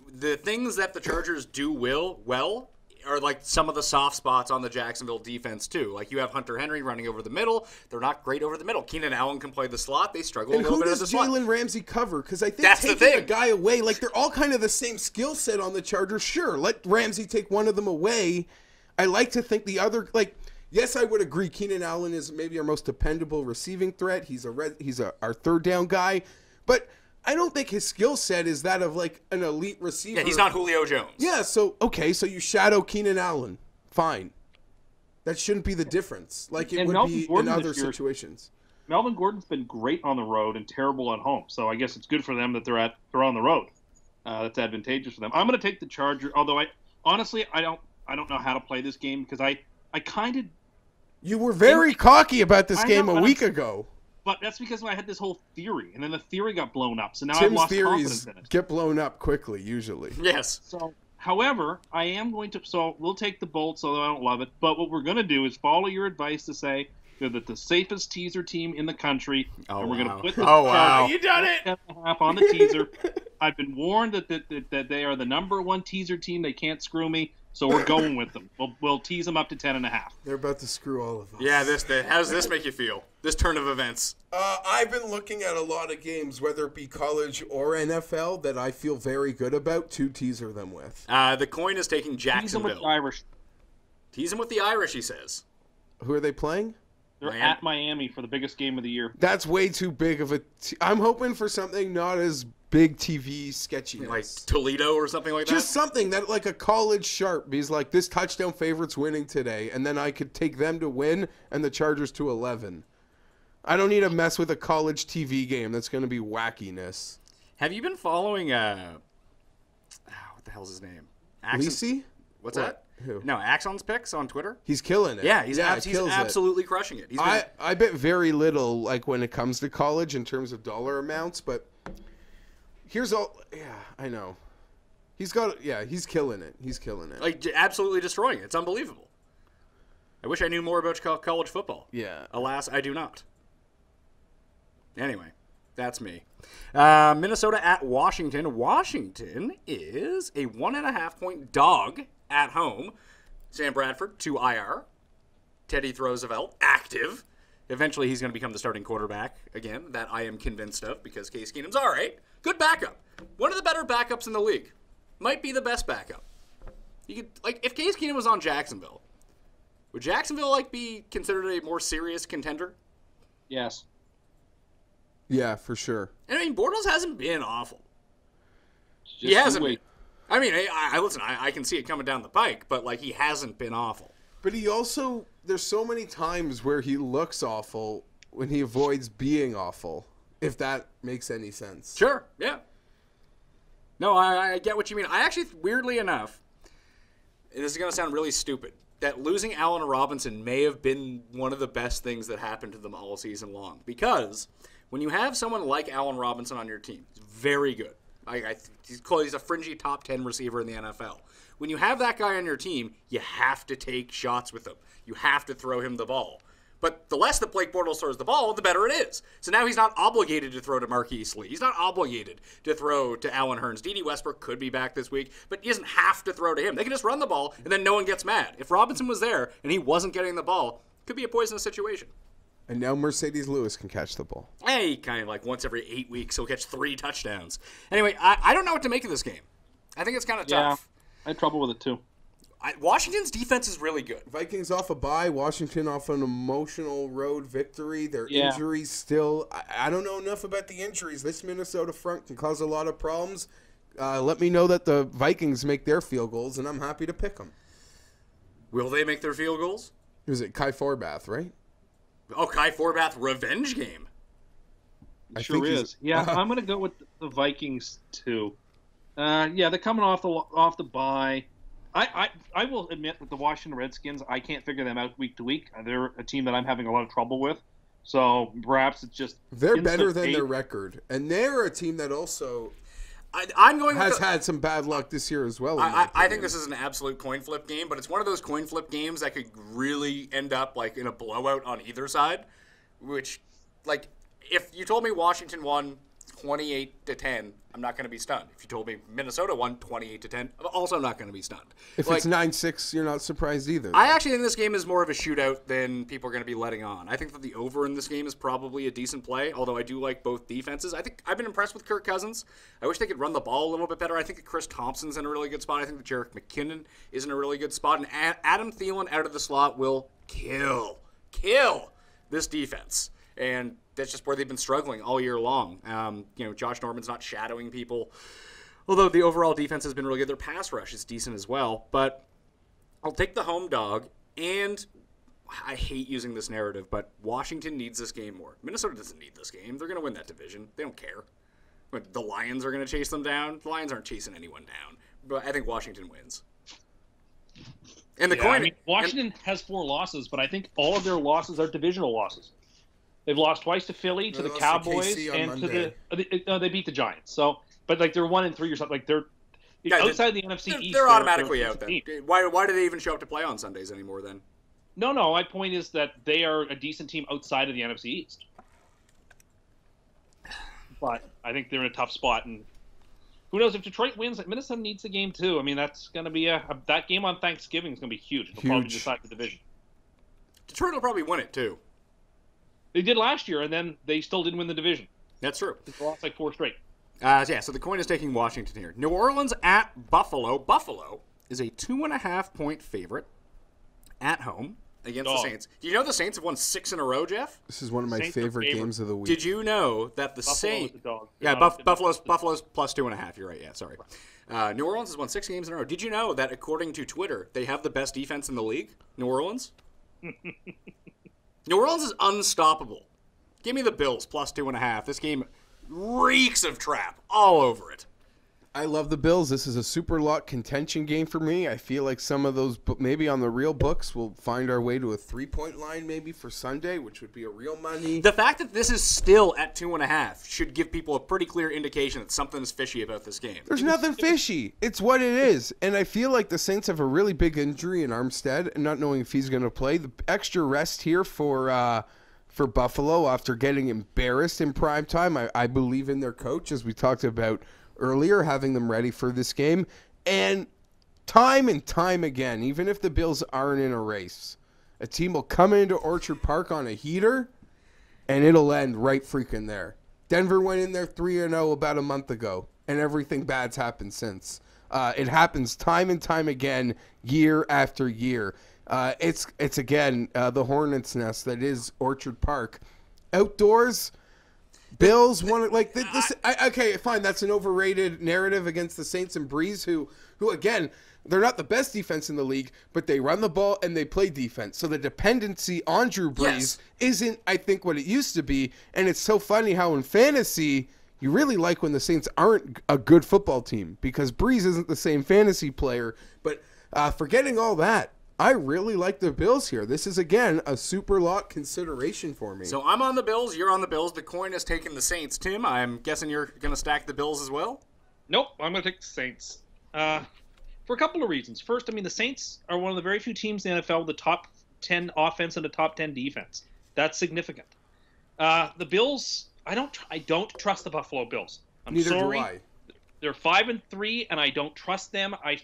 the things that the Chargers do well are like some of the soft spots on the Jacksonville defense too. Like you have Hunter Henry running over the middle. They're not great over the middle. Keenan Allen can play the slot. They struggle a little bit as the slot. And who does Jalen Ramsey cover? Because I think That's taking a guy away, like they're all kind of the same skill set on the Chargers. Sure, let Ramsey take one of them away. I like to think the other, like, yes, I would agree. Keenan Allen is maybe our most dependable receiving threat. He's our third down guy, but I don't think his skill set is that of like an elite receiver. Yeah, he's not Julio Jones. Yeah, so okay, so you shadow Keenan Allen, fine. That shouldn't be the difference, like it would be in other situations. Melvin Gordon's been great on the road and terrible at home, so I guess it's good for them that they're on the road. That's advantageous for them. I'm going to take the Chargers, although I don't know how to play this game because I kind of. You were very cocky about this game a week ago. But that's because I had this whole theory, and then the theory got blown up. So now Tim's I've lost theories confidence in it. get blown up quickly, usually. Yes. So, however, I am going to. So we'll take the Bolts, although I don't love it. But what we're going to do is follow your advice to say that the safest teaser team in the country, and we're going to put the you done it 10.5 on the teaser. I've been warned that they are the number one teaser team. They can't screw me. So we're going with them. We'll tease them up to 10.5. They're about to screw all of us. Yeah, how does this make you feel? This turn of events. I've been looking at a lot of games, whether it be college or NFL, that I feel very good about to teaser them with. The coin is taking Jacksonville. Tease them with the Irish. Tease them with the Irish, he says. Who are they playing? They're at Miami for the biggest game of the year. That's way too big of a. I'm hoping for something not as big TV sketchiness. Like Toledo or something like that? Just something that like a college sharp. Because like this touchdown favorite's winning today. And then I could take them to win and the Chargers to 11. I don't need to mess with a college TV game. That's going to be wackiness. Have you been following, what the hell's his name? Lisi? What's that? Who? No, Axon's picks on Twitter. He's killing it. Yeah, he's absolutely crushing it. I bet very little like when it comes to college in terms of dollar amounts, but here's all. Yeah, I know. He's killing it. He's killing it. Like absolutely destroying it. It's unbelievable. I wish I knew more about college football. Yeah. Alas, I do not. Anyway, that's me. Minnesota at Washington. Washington is a 1.5-point dog at home. Sam Bradford to IR. Teddy Roosevelt active. Eventually he's going to become the starting quarterback again. That I am convinced of because Case Keenum's all right. Good backup. One of the better backups in the league. Might be the best backup. You could if Case Keenum was on Jacksonville, would Jacksonville be considered a more serious contender? Yes. Yeah, for sure. And I mean, Bortles hasn't been awful. He hasn't been. I mean, listen, I can see it coming down the pike, but he hasn't been awful. But he also, there's so many times where he looks awful when he avoids being awful, if that makes any sense. Sure, yeah. No, I get what you mean. I actually, weirdly enough, and this is going to sound really stupid, that losing Allen Robinson may have been one of the best things that happened to them all season long. Because when you have someone like Allen Robinson on your team, he's very good. He's a fringy top 10 receiver in the NFL. When you have that guy on your team, you have to take shots with him. You have to throw him the ball. But the less that Blake Bortles throws the ball, the better it is. So now he's not obligated to throw to Marquise Lee. He's not obligated to throw to Allen Hurns. D.D. Westbrook could be back this week, but he doesn't have to throw to him. They can just run the ball, and then no one gets mad. If Robinson was there and he wasn't getting the ball, it could be a poisonous situation. And now Mercedes Lewis can catch the ball. Hey, kind of once every 8 weeks, he'll catch 3 touchdowns. Anyway, I don't know what to make of this game. I think it's kind of tough. I had trouble with it too. Washington's defense is really good. Vikings off a bye, Washington off an emotional road victory. Their injuries still. I don't know enough about the injuries. This Minnesota front can cause a lot of problems. Let me know that the Vikings make their field goals, and I'm happy to pick them. Will they make their field goals? Was it Kai Forbath, right? Oh, Kai Forbath revenge game. I sure is. Yeah, I'm going to go with the Vikings too. They're coming off the bye. I will admit with the Washington Redskins, I can't figure them out week to week. They're a team that I'm having a lot of trouble with. So perhaps it's just they're better than their record, and they're a team that also I'm going has had some bad luck this year as well. I think this is an absolute coin flip game, but it's one of those coin flip games that could really end up like in a blowout on either side. Which, like, if you told me Washington won 28-10, I'm not going to be stunned. If you told me Minnesota won 28-10, I'm also not going to be stunned. If it's 9-6, you're not surprised either. I actually think this game is more of a shootout than people are going to be letting on. I think that the over in this game is probably a decent play, although I do like both defenses. I think I've been impressed with Kirk Cousins. I wish they could run the ball a little bit better. I think that Chris Thompson's in a really good spot. I think that Jerick McKinnon is in a really good spot. And Adam Thielen out of the slot will kill this defense. And that's just where they've been struggling all year long. Josh Norman's not shadowing people. Although the overall defense has been really good. Their pass rush is decent as well. But I'll take the home dog. And I hate using this narrative, but Washington needs this game more. Minnesota doesn't need this game. They're going to win that division. They don't care. But the Lions are going to chase them down. The Lions aren't chasing anyone down. But I think Washington wins. And Washington has 4 losses, but I think all of their losses are divisional losses. They've lost twice to Philly, to the Cowboys, and to they beat the Giants. So, but like they're 1-3 or something. Like they're outside the NFC East. They're automatically out then. Why do they even show up to play on Sundays anymore then? No. My point is that they are a decent team outside of the NFC East. But I think they're in a tough spot, and who knows if Detroit wins? Like Minnesota needs the game too. I mean, that's going to be that game on Thanksgiving is going to be huge. It'll probably decide the division. Detroit will probably win it too. They did last year, and then they still didn't win the division. That's true. They lost like 4 straight. So the coin is taking Washington here. New Orleans at Buffalo. Buffalo is a 2.5-point favorite at home against the Saints. Do you know the Saints have won 6 in a row, Jeff? This is one of my favorite games of the week. Did you know that the Saints... Buffalo's plus 2.5. You're right. Yeah, sorry. New Orleans has won 6 games in a row. Did you know that according to Twitter, they have the best defense in the league? New Orleans? New Orleans is unstoppable. Give me the Bills plus 2.5. This game reeks of trap all over it. I love the Bills. This is a super lock contention game for me. I feel like some of those, maybe on the real books, we'll find our way to a 3-point line maybe for Sunday, which would be a real money. The fact that this is still at 2.5 should give people a pretty clear indication that something is fishy about this game. There's nothing fishy. It's what it is. And I feel like the Saints have a really big injury in Armstead, and not knowing if he's going to play. The extra rest here for Buffalo after getting embarrassed in prime time. I believe in their coach, as we talked about earlier, having them ready for this game. And time again, even if the Bills aren't in a race, a team will come into Orchard Park on a heater, and it'll end right freaking there. Denver went in there 3-0 about a month ago, and everything bad's happened since. It happens time and time again, year after year. It's again, the hornet's nest that is Orchard Park. Outdoors, Bills won it like this. Okay, fine. That's an overrated narrative against the Saints and Breeze, who again, they're not the best defense in the league, but they run the ball and they play defense. So the dependency on Drew Brees isn't, I think, what it used to be. And it's so funny how in fantasy you really like when the Saints aren't a good football team because Breeze isn't the same fantasy player. But forgetting all that, I really like the Bills here. This is, again, a super lock consideration for me. So I'm on the Bills. You're on the Bills. The coin is taking the Saints. Tim, I'm guessing you're going to stack the Bills as well? Nope, I'm going to take the Saints. For a couple of reasons. First, I mean, the Saints are one of the very few teams in the NFL with the top 10 offense and the top 10 defense. That's significant. The Bills, I don't trust the Buffalo Bills. Neither do I. They're 5-3, and I don't trust them. I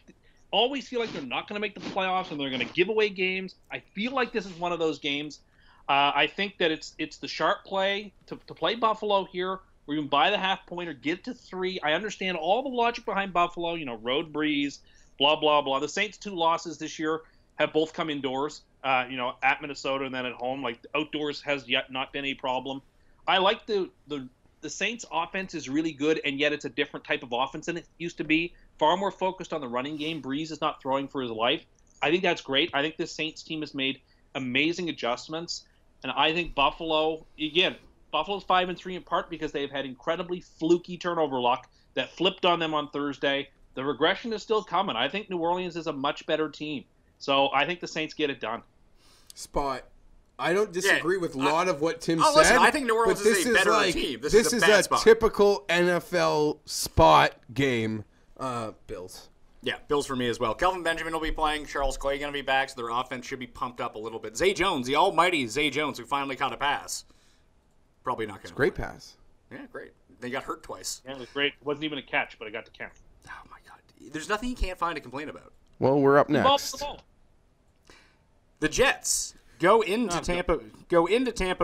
always feel like they're not going to make the playoffs and they're going to give away games. I feel like this is one of those games. I think that it's the sharp play to play Buffalo here where you can buy the half point or get to 3. I understand all the logic behind Buffalo, road breeze, blah, blah, blah. The Saints' 2 losses this year have both come indoors, at Minnesota and then at home. Like, outdoors has yet not been a problem. I like the Saints' offense is really good, and yet it's a different type of offense than it used to be. Far more focused on the running game. Breeze is not throwing for his life. I think that's great. I think this Saints team has made amazing adjustments. And I think Buffalo's 5-3 in part because they've had incredibly fluky turnover luck that flipped on them on Thursday. The regression is still coming. I think New Orleans is a much better team. So I think the Saints get it done. Spot. I don't disagree with a lot of what Tim said. Listen, I think New Orleans is a better team. This is a bad spot. Typical NFL spot game. Bills. Yeah, Bills for me as well. Kelvin Benjamin will be playing. Charles Clay going to be back, so their offense should be pumped up a little bit. Zay Jones, the almighty Zay Jones, who finally caught a pass. Probably not going to. Great pass. Yeah, great. They got hurt twice. Yeah, it was great. It wasn't even a catch, but it got to count. Oh, my God. There's nothing you can't find to complain about. Well, we're up next. The Jets go into Tampa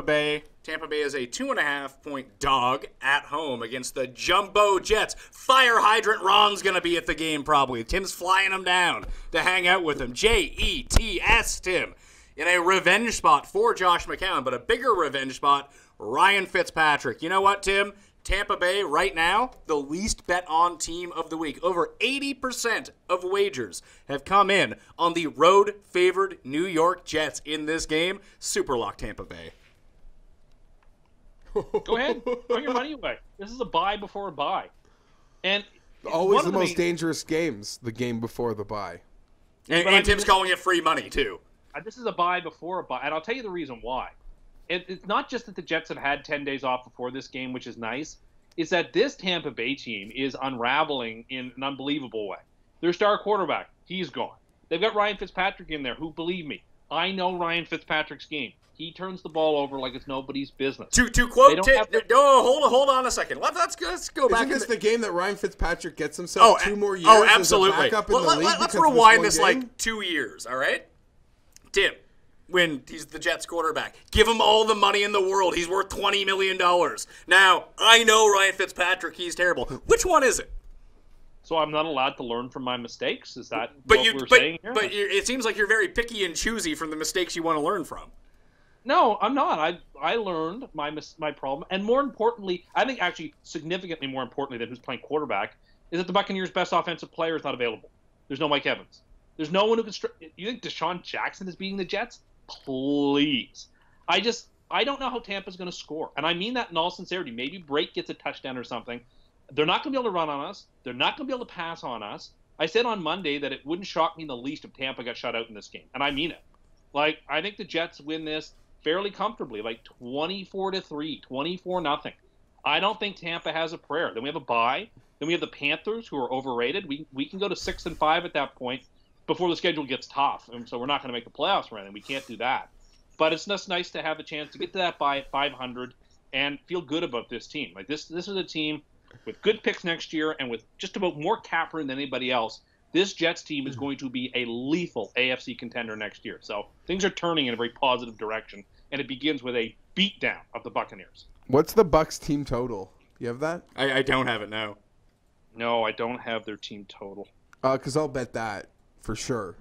Bay. Tampa Bay is a 2.5-point dog at home against the Jumbo Jets. Fire hydrant Ron's going to be at the game probably. Tim's flying him down to hang out with him. Jets, Tim. In a revenge spot for Josh McCown, but a bigger revenge spot, Ryan Fitzpatrick. You know what, Tim? Tampa Bay, right now, the least bet on team of the week. Over 80% of wagers have come in on the road-favored New York Jets in this game. SUPERLOCK Tampa Bay. Go ahead. Throw your money away. This is a buy before a buy. And always the most dangerous games, the game before the buy. And Tim's calling it free money, too. This is a buy before a buy. And I'll tell you the reason why. It's not just that the Jets have had 10 days off before this game, which is nice. It's that this Tampa Bay team is unraveling in an unbelievable way. Their star quarterback, he's gone. They've got Ryan Fitzpatrick in there, who, believe me, I know Ryan Fitzpatrick's game. He turns the ball over like it's nobody's business. To quote, hold on a second. Let's go back. Isn't this the game that Ryan Fitzpatrick gets himself 2 more years? Oh, absolutely. As a backup in the league let's rewind this like 2 years, all right? Tim, when he's the Jets quarterback, give him all the money in the world. He's worth $20 million. Now, I know Ryan Fitzpatrick, he's terrible. Which one is it? So I'm not allowed to learn from my mistakes? Is that what we're saying here? But it seems like you're very picky and choosy from the mistakes you want to learn from. No, I'm not. I learned my problem. And more importantly, I think actually significantly more importantly than who's playing quarterback, is that the Buccaneers' best offensive player is not available. There's no Mike Evans. There's no one who can you think Deshaun Jackson is beating the Jets? Please. I don't know how Tampa's going to score. And I mean that in all sincerity. Maybe Brake gets a touchdown or something. They're not going to be able to run on us. They're not going to be able to pass on us. I said on Monday that it wouldn't shock me in the least if Tampa got shut out in this game. And I mean it. Like, I think the Jets win this fairly comfortably, like 24-3, 24-0. I don't think Tampa has a prayer. Then we have a bye. Then we have the Panthers, who are overrated. We can go to 6-5 at that point before the schedule gets tough. And so we're not going to make the playoffs or anything. We can't do that. But it's just nice to have a chance to get to that bye at 500 and feel good about this team. Like this is a team with good picks next year and with just about more cap room than anybody else. This Jets team is going to be a lethal AFC contender next year. So things are turning in a very positive direction, and it begins with a beatdown of the Buccaneers. What's the Bucs team total? You have that? I don't have it, no. No, I don't have their team total. Because I'll bet that for sure.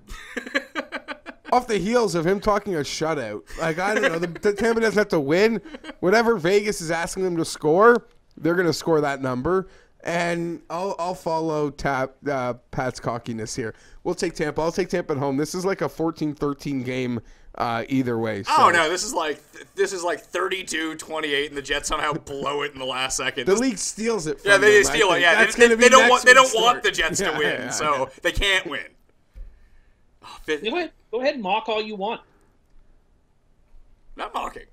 Off the heels of him talking a shutout. Like, I don't know. The Tampa doesn't have to win. Whatever Vegas is asking them to score, they're going to score that number. And I'll follow Pat's cockiness here. We'll take Tampa. I'll take Tampa at home. This is like a 14-13 game either way. So. Oh, no. This is like 32-28, and the Jets somehow blow it in the last second. The league steals it from them. They them, steal it. Yeah, they don't want the Jets to win, so they can't win. Oh, Go ahead and mock all you want. Not mocking.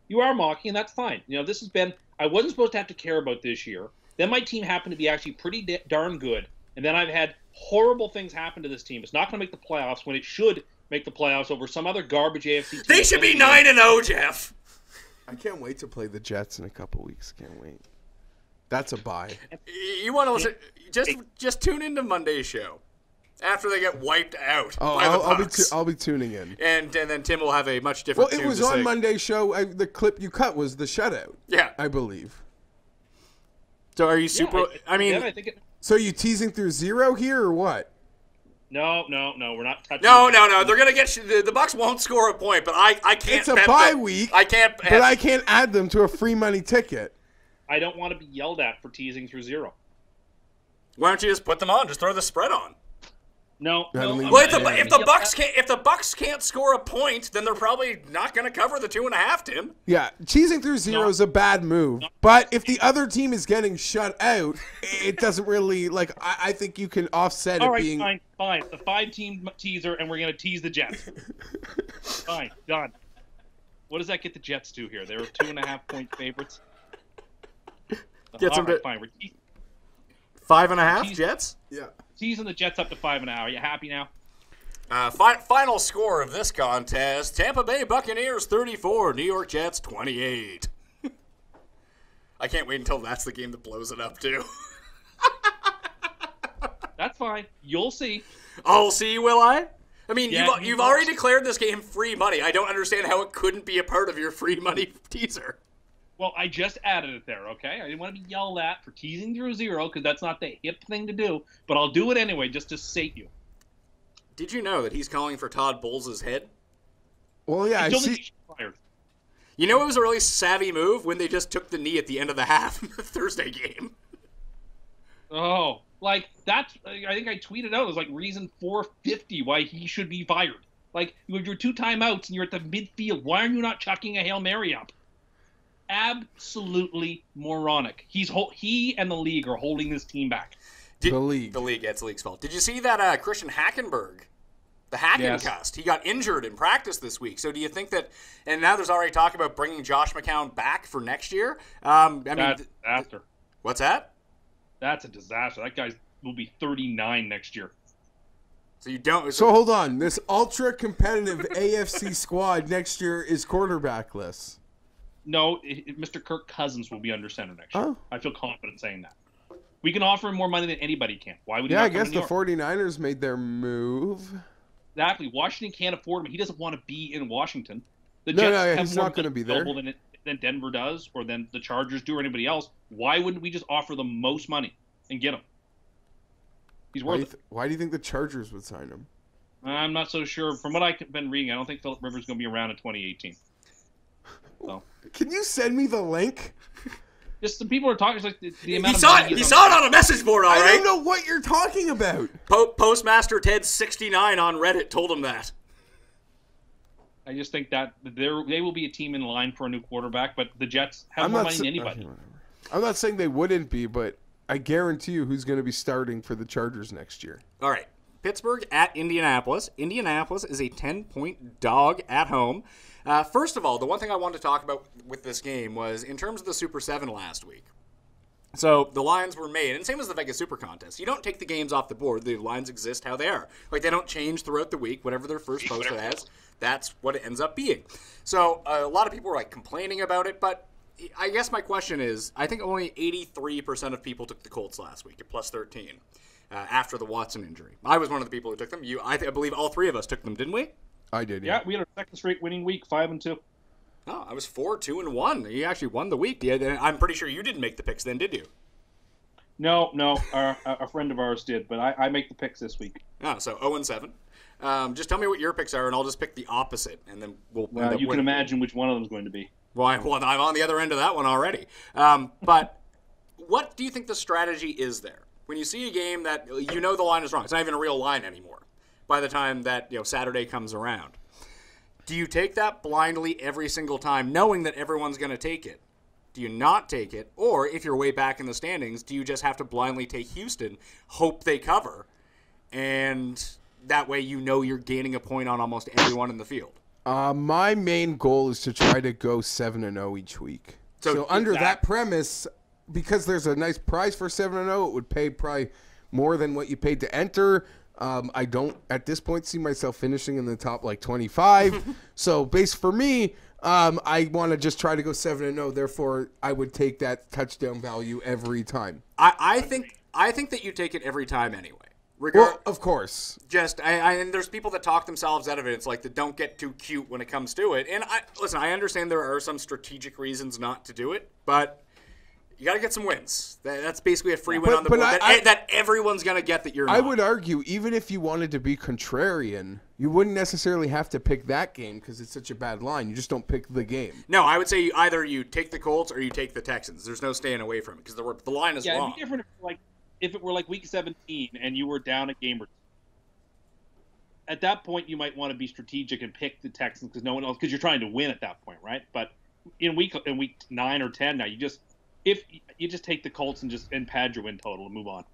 You are mocking, and that's fine. You know, this has been – I wasn't supposed to have to care about this year. Then my team happened to be actually pretty darn good, and then I've had horrible things happen to this team. It's not going to make the playoffs when it should make the playoffs over some other garbage AFC team. They should be 9-0, Geoff. I can't wait to play the Jets in a couple weeks. Can't wait. That's a bye. You want to listen? Just tune into Monday's show. After they get wiped out by the Bucs. I'll be tuning in. And then Tim will have a much different Well, it was on Monday's show. The clip you cut was the shutout. Yeah. I believe. So are you super... Yeah, So are you teasing through zero here or what? No, we're not touching No. They're going to get... The Bucs won't score a point, but I can't... It's a bye week. I can't... But I can't add them to a free money ticket. I don't want to be yelled at for teasing through zero. Why don't you just put them on? Just throw the spread on. No. Well, if the Bucks can't score a point, then they're probably not going to cover the 2.5, Tim. Yeah, teasing through zero is a bad move. But if the other team is getting shut out, it doesn't really, like, I think you can offset All it right, being... fine. The 5-team teaser, and we're going to tease the Jets. Fine, done. What does that get the Jets to here? They're 2.5-point favorites. Gets them to fine. We're 5.5 Jets? Yeah. Teasing the Jets up to 5.5. Are you happy now? Final score of this contest, Tampa Bay Buccaneers 34, New York Jets 28. I can't wait until that's the game that blows it up, too. That's fine. You'll see. I'll see, will I? I mean, Yeah, you've already declared this game free money. I don't understand how it couldn't be a part of your free money teaser. Well, I just added it there, okay? I didn't want to be yelled at for teasing through zero because that's not the hip thing to do, but I'll do it anyway just to sate you. Did you know that he's calling for Todd Bowles' head? Well, yeah, I I still think see... he should be fired. You know it was a really savvy move when they just took the knee at the end of the half in the Thursday game. Oh, like, that's, I think I tweeted out, it was like reason 450 why he should be fired. Like, you have your 2 timeouts and you're at the midfield. Why are you not chucking a Hail Mary up? Absolutely moronic. He and the league are holding this team back. The league. The league. It's the league's fault. Did you see that Christian Hackenberg, the Cust? He got injured in practice this week. So do you think that, and now there's already talk about bringing Josh McCown back for next year? That's a disaster. What's that? That's a disaster. That guy will be 39 next year. So you don't. So hold on. This ultra-competitive AFC squad next year is quarterbackless. No, Mr. Kirk Cousins will be under center next year. Oh. I feel confident saying that. We can offer him more money than anybody can. Why would he Yeah, not I come guess to the New York? 49ers made their move. Exactly. Washington can't afford him. He doesn't want to be in Washington. The No, Jets yeah, have he's more not gonna money be there. available than Denver does, or than the Chargers do, or anybody else. Why wouldn't we just offer the most money and get him? He's worth it. Why do you think the Chargers would sign him? I'm not so sure. From what I've been reading, I don't think Phillip Rivers is going to be around in 2018. So. Can you send me the link? Just some people are talking. It's like the amount He of saw money it. He saw it on a message board, all I right. don't know what you're talking about. Postmaster Ted 69 on Reddit told him that. I just think that they will be a team in line for a new quarterback, but the Jets have more money than anybody. I'm not saying they wouldn't be, but I guarantee you who's going to be starting for the Chargers next year. All right. Pittsburgh at Indianapolis. Indianapolis is a 10-point dog at home. First of all, the one thing I wanted to talk about with this game was in terms of the Super 7 last week. So the lines were made, and same as the Vegas Super Contest. You don't take the games off the board. The lines exist how they are. Like, they don't change throughout the week. Whatever their first post has, that's what it ends up being. So a lot of people were, like, complaining about it, but I guess my question is, I think only 83% of people took the Colts last week at plus 13 after the Watson injury. I was one of the people who took them. I believe all 3 of us took them, didn't we? I did. Yeah, we had a second straight winning week, 5-2. Oh, I was 4-2-1. You actually won the week. Yeah, I'm pretty sure you didn't make the picks then, did you? No, a friend of ours did, but I make the picks this week. Oh, so 0-7. Just tell me what your picks are, and I'll just pick the opposite, and then we'll. You can imagine which one of them is going to be. Well, I'm on the other end of that one already. But what do you think the strategy is there when you see a game that you know the line is wrong? It's not even a real line anymore. By the time that Saturday comes around, do you take that blindly every single time, knowing that everyone's going to take it? Do you not take it? Or if you're way back in the standings, do you just have to blindly take Houston, hope they cover, and that way you're gaining a point on almost everyone in the field? My main goal is to try to go 7-0 each week. So under that premise, because there's a nice prize for 7-0, it would pay probably more than what you paid to enter. I don't, at this point, see myself finishing in the top, 25. So, for me, I want to just try to go 7-0. Therefore, I would take that touchdown value every time. I think that you take it every time anyway. Well, of course. And there's people that talk themselves out of it. It's like they don't get too cute when it comes to it. And I understand there are some strategic reasons not to do it, but you got to get some wins. That's basically a free win on the board that everyone's going to get that you're not. I would argue, even if you wanted to be contrarian, you wouldn't necessarily have to pick that game because it's such a bad line. You just don't pick the game. No, I would say either you take the Colts or you take the Texans. There's no staying away from it because the line is wrong. It'd be different if it were like week 17 and you were down a game or two. at that point, you might want to be strategic and pick the Texans because no one else, because you're trying to win at that point, right? But in week 9 or 10 now, you just take the Colts and pad your win total and move on.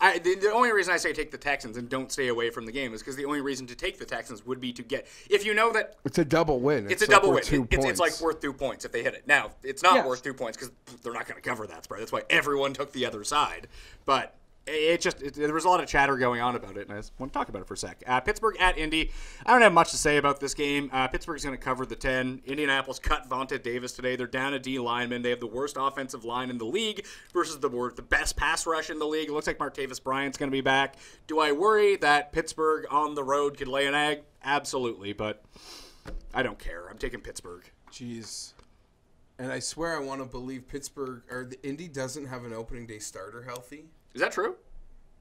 The only reason I say take the Texans and don't stay away from the game is because the only reason to take the Texans would be to get, if you know that it's a double win. It's a double win. It's like worth 2 points if they hit it. Now it's not worth 2 points because they're not going to cover that spread. That's why everyone took the other side. But there was a lot of chatter going on about it, and I just want to talk about it for a sec. Pittsburgh at Indy. I don't have much to say about this game. Pittsburgh's going to cover the 10. Indianapolis cut Vontae Davis today. They're down a D lineman. They have the worst offensive line in the league versus the best pass rush in the league. It looks like Martavis Bryant's going to be back. Do I worry that Pittsburgh on the road could lay an egg? Absolutely, but I don't care. I'm taking Pittsburgh. Jeez. And I swear I want to believe Pittsburgh or the Indy doesn't have an opening day starter healthy. Is that true?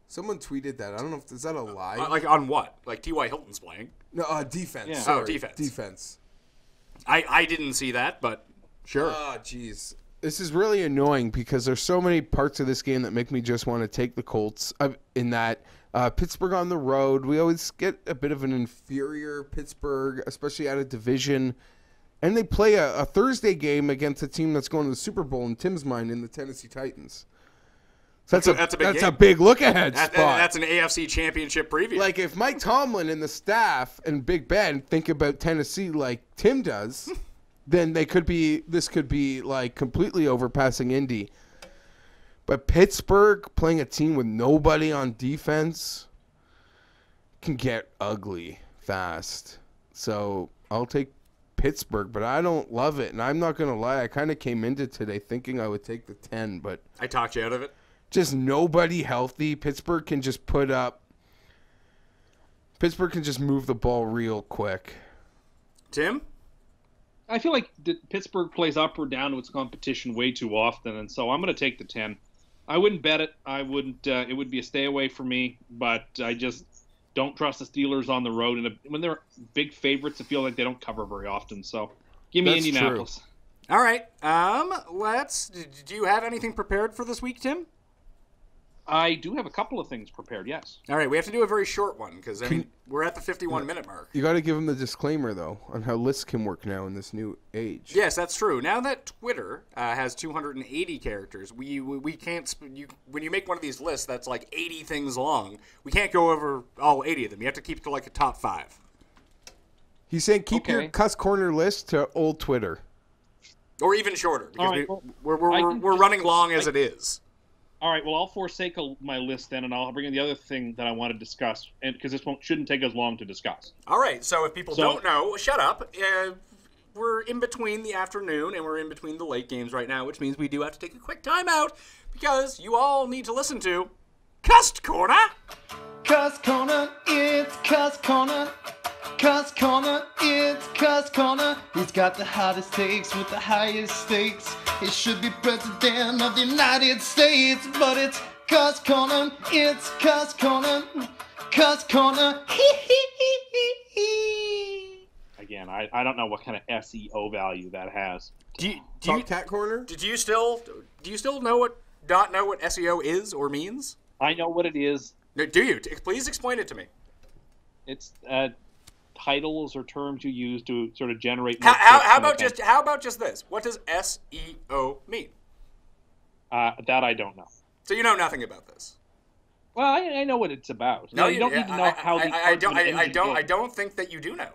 Someone tweeted that. I don't know if is that a lie. Like on what? Like T.Y. Hilton's playing? No, defense. Yeah. Sorry. Oh, defense. Defense. I didn't see that, but sure. Oh, jeez. This is really annoying because there's so many parts of this game that make me just want to take the Colts. In that Pittsburgh on the road, we always get a bit of an inferior Pittsburgh, especially out of division. And they play a Thursday game against a team that's going to the Super Bowl in Tim's mind in the Tennessee Titans. So that's a big look-ahead spot. That's an AFC Championship preview. Like, if Mike Tomlin and the staff and Big Ben think about Tennessee like Tim does, then this could be like completely overpassing Indy. But Pittsburgh playing a team with nobody on defense can get ugly fast. So I'll take Pittsburgh, but I don't love it. And I'm not going to lie, I kind of came into today thinking I would take the 10, but I talked you out of it. Just nobody healthy. Pittsburgh can just move the ball real quick. Tim? I feel like Pittsburgh plays up or down to its competition way too often, and so I'm going to take the 10. I wouldn't bet it. I wouldn't. It would be a stay away for me, but I just don't trust the Steelers on the road. And when they're big favorites, I feel like they don't cover very often. So give me That's Indianapolis. True. All right. Do you have anything prepared for this week, Tim? I do have a couple of things prepared, yes. All right, we have to do a very short one because we're at the 51-minute mark. You got to give them the disclaimer, though, on how lists can work now in this new age. Yes, that's true. Now that Twitter has 280 characters, we can't. When you make one of these lists that's like 80 things long, we can't go over all 80 of them. You have to keep it to like a top 5. He's saying keep your Cust Corner list to old Twitter. Or even shorter, because right, we're running long as it is. All right, well, I'll forsake my list then, and I'll bring in the other thing that I want to discuss, and because this shouldn't take us long to discuss. All right, so if people don't know, shut up. We're in between the afternoon, and we're in between the late games right now, which means we do have to take a quick time out, because you all need to listen to Cust Corner. Cust Corner, it's Cust Corner. Cust Corner, it's Cust Corner. He's got the hottest takes with the highest stakes. He should be president of the United States, but it's Cust Corner, it's Cust Corner. Cust Corner, Again, I don't know what kind of SEO value that has. Cat Corner? Do you still not know what SEO is or means? I know what it is. No, do you? Please explain it to me. It's titles or terms you use to sort of generate. How about just this? What does SEO mean? That I don't know. So you know nothing about this. Well, I know what it's about. No, you don't need to know how the I don't think that you do know.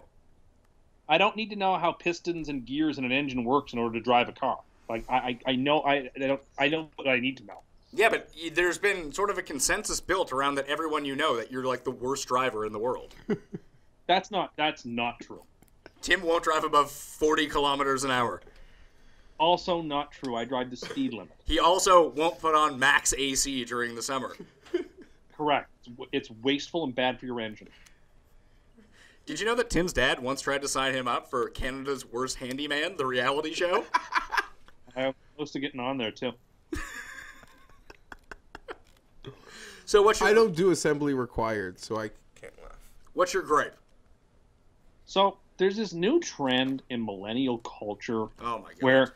I don't need to know how pistons and gears in an engine works in order to drive a car. Like I know what I need to know. Yeah, but there's been sort of a consensus built around that everyone you know that you're like the worst driver in the world. That's not true. Tim won't drive above 40 kilometers an hour. Also not true. I drive the speed limit. He also won't put on max AC during the summer. Correct. It's wasteful and bad for your engine. Did you know that Tim's dad once tried to sign him up for Canada's Worst Handyman, the reality show? I'm close to getting on there, too. So I don't do assembly required, so I can't laugh. What's your gripe? So there's this new trend in millennial culture where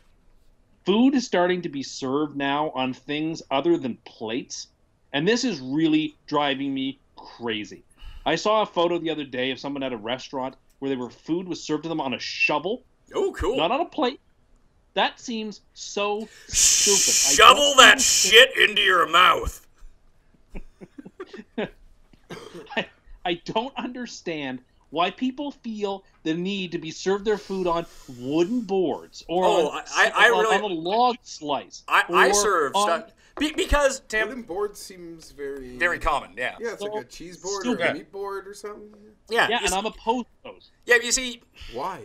food is starting to be served now on things other than plates. And this is really driving me crazy. I saw a photo the other day of someone at a restaurant where food was served to them on a shovel. Oh, cool. Not on a plate. That seems so stupid. Shovel that shit into your mouth. I don't understand why people feel the need to be served their food on wooden boards or on a log slice. I serve stuff because Tim, wooden board seems very common. Yeah. Yeah, it's like a cheese board or a meat board or something. Yeah, and I'm opposed to those. Yeah, you see, why?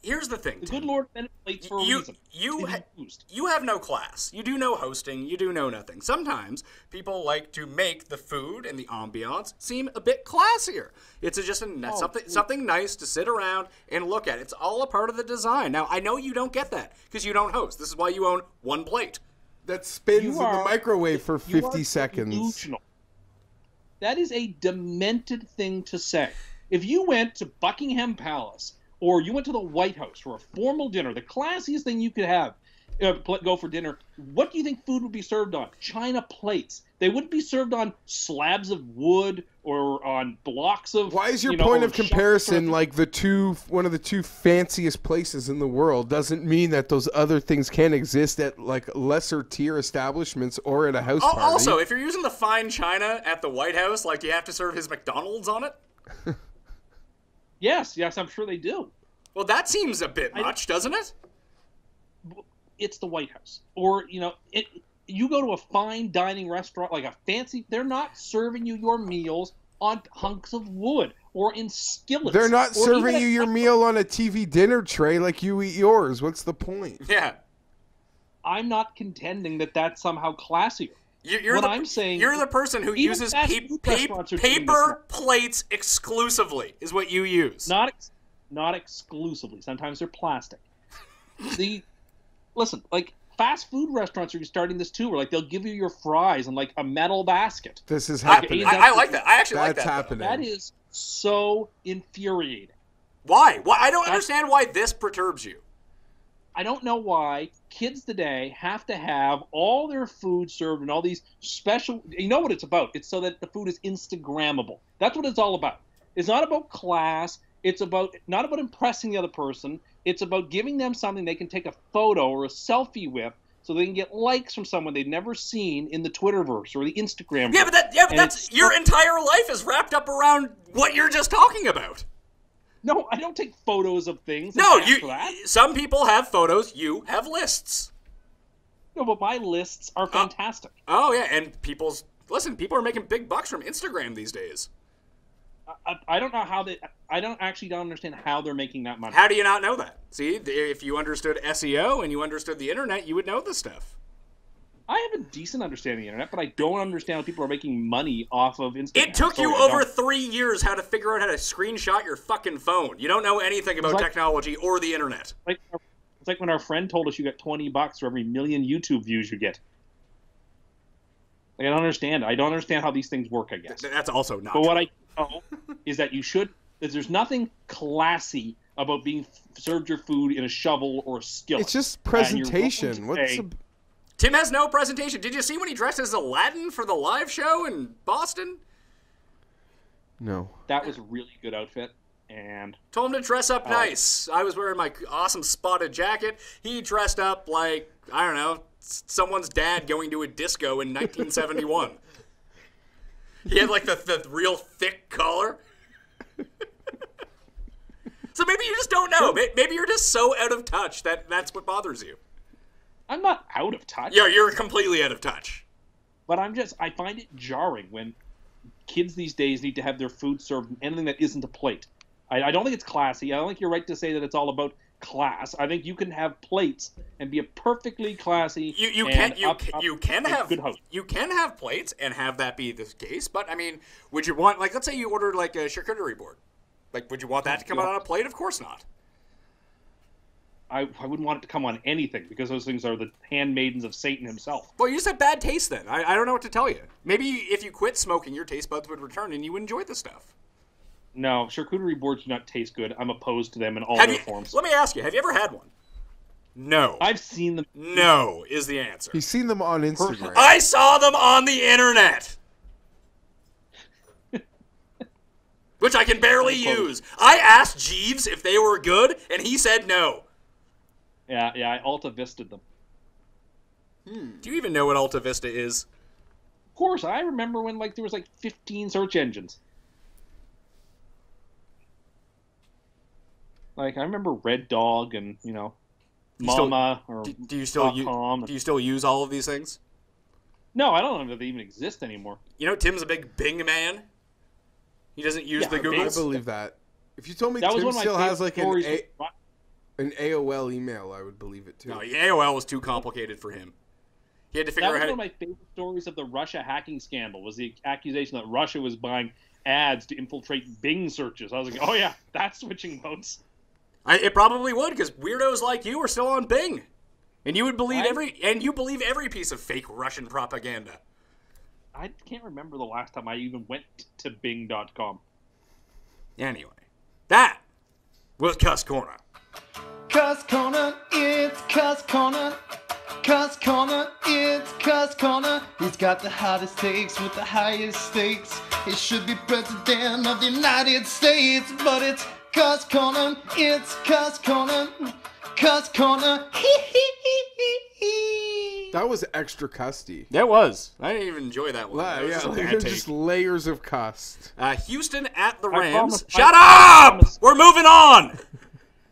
Here's the thing. The good Lord invented plates for a reason. You have no class. You do no hosting. You do no nothing. Sometimes people like to make the food and the ambiance seem a bit classier. It's something nice to sit around and look at. It's all a part of the design. Now, I know you don't get that because you don't host. This is why you own one plate. That spins in the microwave for 50 seconds. Delusional. That is a demented thing to say. If you went to Buckingham Palace or you went to the White House for a formal dinner, the classiest thing you could have, go for dinner, what do you think food would be served on? China plates. They wouldn't be served on slabs of wood or on blocks of... Why is your point of comparison like one of the two fanciest places in the world doesn't mean that those other things can't exist at like lesser tier establishments or at a house party? Also, if you're using the fine china at the White House, like, do you have to serve his McDonald's on it? Yes, I'm sure they do. Well, that seems a bit much, doesn't it? It's the White House. Or, you go to a fine dining restaurant, like a fancy, they're not serving you your meals on hunks of wood or in skillets. They're not serving you your meal on a TV dinner tray like you eat yours. What's the point? Yeah. I'm not contending that that's somehow classier. I'm saying you're the person who uses paper plates exclusively, is what you use. Not exclusively. Sometimes they're plastic. Listen, like fast food restaurants are starting this too, where like they'll give you your fries in like a metal basket. This is happening. I like that. I actually like that. That's happening. That is so infuriating. Why? I don't understand why this perturbs you. I don't know why kids today have to have all their food served in all these special... You know what it's about. It's so that the food is Instagrammable. That's what it's all about. It's not about class. It's not about impressing the other person. It's about giving them something they can take a photo or a selfie with so they can get likes from someone they've never seen in the Twitterverse or the Instagram. Yeah, but that's your entire life is wrapped up around what you're just talking about. No, I don't take photos of things. No, some people have photos. You have lists. No, but my lists are fantastic. Oh yeah, and people are making big bucks from Instagram these days. I don't know how I don't understand how they're making that money. How do you not know that? See, if you understood SEO and you understood the internet, you would know this stuff. I have a decent understanding of the internet, but I don't understand how people are making money off of Instagram. It took you over 3 years how to figure out how to screenshot your fucking phone. You don't know anything about technology or the internet. It's like when our friend told us you get $20 for every million YouTube views you get. Like, I don't understand. I don't understand how these things work, I guess. That's also not But true. what I know is that there's nothing classy about being served your food in a shovel or a skillet. It's just presentation. Tim has no presentation. Did you see when he dressed as Aladdin for the live show in Boston? No. That was a really good outfit. And told him to dress up nice. I was wearing my awesome spotted jacket. He dressed up like, I don't know, someone's dad going to a disco in 1971. He had like the real thick collar. So maybe you just don't know. Maybe you're just so out of touch that that's what bothers you. I'm not out of touch. Yeah, you're completely out of touch. But I find it jarring when kids these days need to have their food served in anything that isn't a plate. I don't think it's classy. I don't think you're right to say that it's all about class. I think you can have plates and be a perfectly classy. You can have plates and have that be the case. But I mean, would you want, like, let's say you ordered like a charcuterie board, like, would you want that to come out on a plate? Of course not. I wouldn't want it to come on anything because those things are the handmaidens of Satan himself. Well, you just have bad taste then. I don't know what to tell you. Maybe if you quit smoking, your taste buds would return and you would enjoy the stuff. No, charcuterie boards do not taste good. I'm opposed to them in all their forms. Let me ask you, have you ever had one? No. I've seen them. No is the answer. He's seen them on Instagram. I saw them on the internet. which I can barely use. I asked Jeeves if they were good, and he said no. Yeah, I Alta Vista'd them. Do you even know what Alta Vista is? Of course, I remember when there was 15 search engines. I remember Red Dog and Mama or do you still use all of these things? No, I don't know if they even exist anymore. You know, Tim's a big Bing man. He doesn't use the Google. I believe that. If you told me that Tim still has an AOL email, I would believe it too. No, AOL was too complicated for him. He had to figure out how That was one of my favorite stories of the Russia hacking scandal, was the accusation that Russia was buying ads to infiltrate Bing searches. I was like, oh yeah, that's switching modes. It probably would, because weirdos like you are still on Bing. And you would believe every piece of fake Russian propaganda. I can't remember the last time I even went to Bing.com. Anyway, that was Cust Corner. Cust Corner, it's Cust Corner. Cust Corner, it's Cust Corner. He's got the hottest takes with the highest stakes. He should be president of the United States, but it's Cust Corner, it's Cust Corner. Cust Corner, That was extra custy. That was. I didn't even enjoy that one. Wow, That was yeah, just layers of cust. Houston at the Rams. Shut up! We're moving on!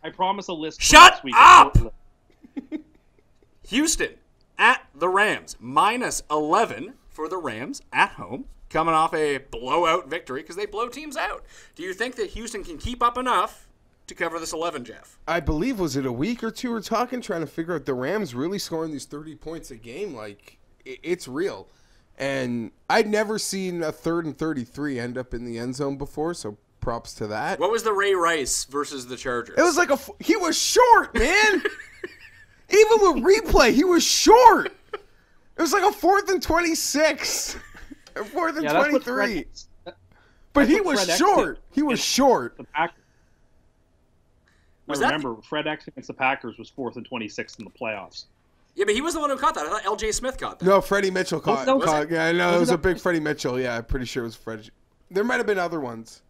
I promise a list. Shut up! Houston at the Rams. -11 for the Rams at home. Coming off a blowout victory because they blow teams out. Do you think that Houston can keep up enough to cover this 11, Geoff? I believe, was it a week or two we're talking, trying to figure out the Rams really scoring these 30 points a game? It's real. And I'd never seen a 3rd and 33 end up in the end zone before, so props to that. What was the Ray Rice versus the Chargers? It was he was short, man. Even with replay, he was short. It was like a 4th and 26. A 4th and 23. But he was short. He was short. Remember, Fred X against the Packers was 4th and 26 in the playoffs. Yeah, but he was the one who caught that. I thought L.J. Smith caught that. No, Freddie Mitchell caught. Yeah, I know. It was a big Freddie Mitchell. Yeah, I'm pretty sure it was Freddie. There might have been other ones.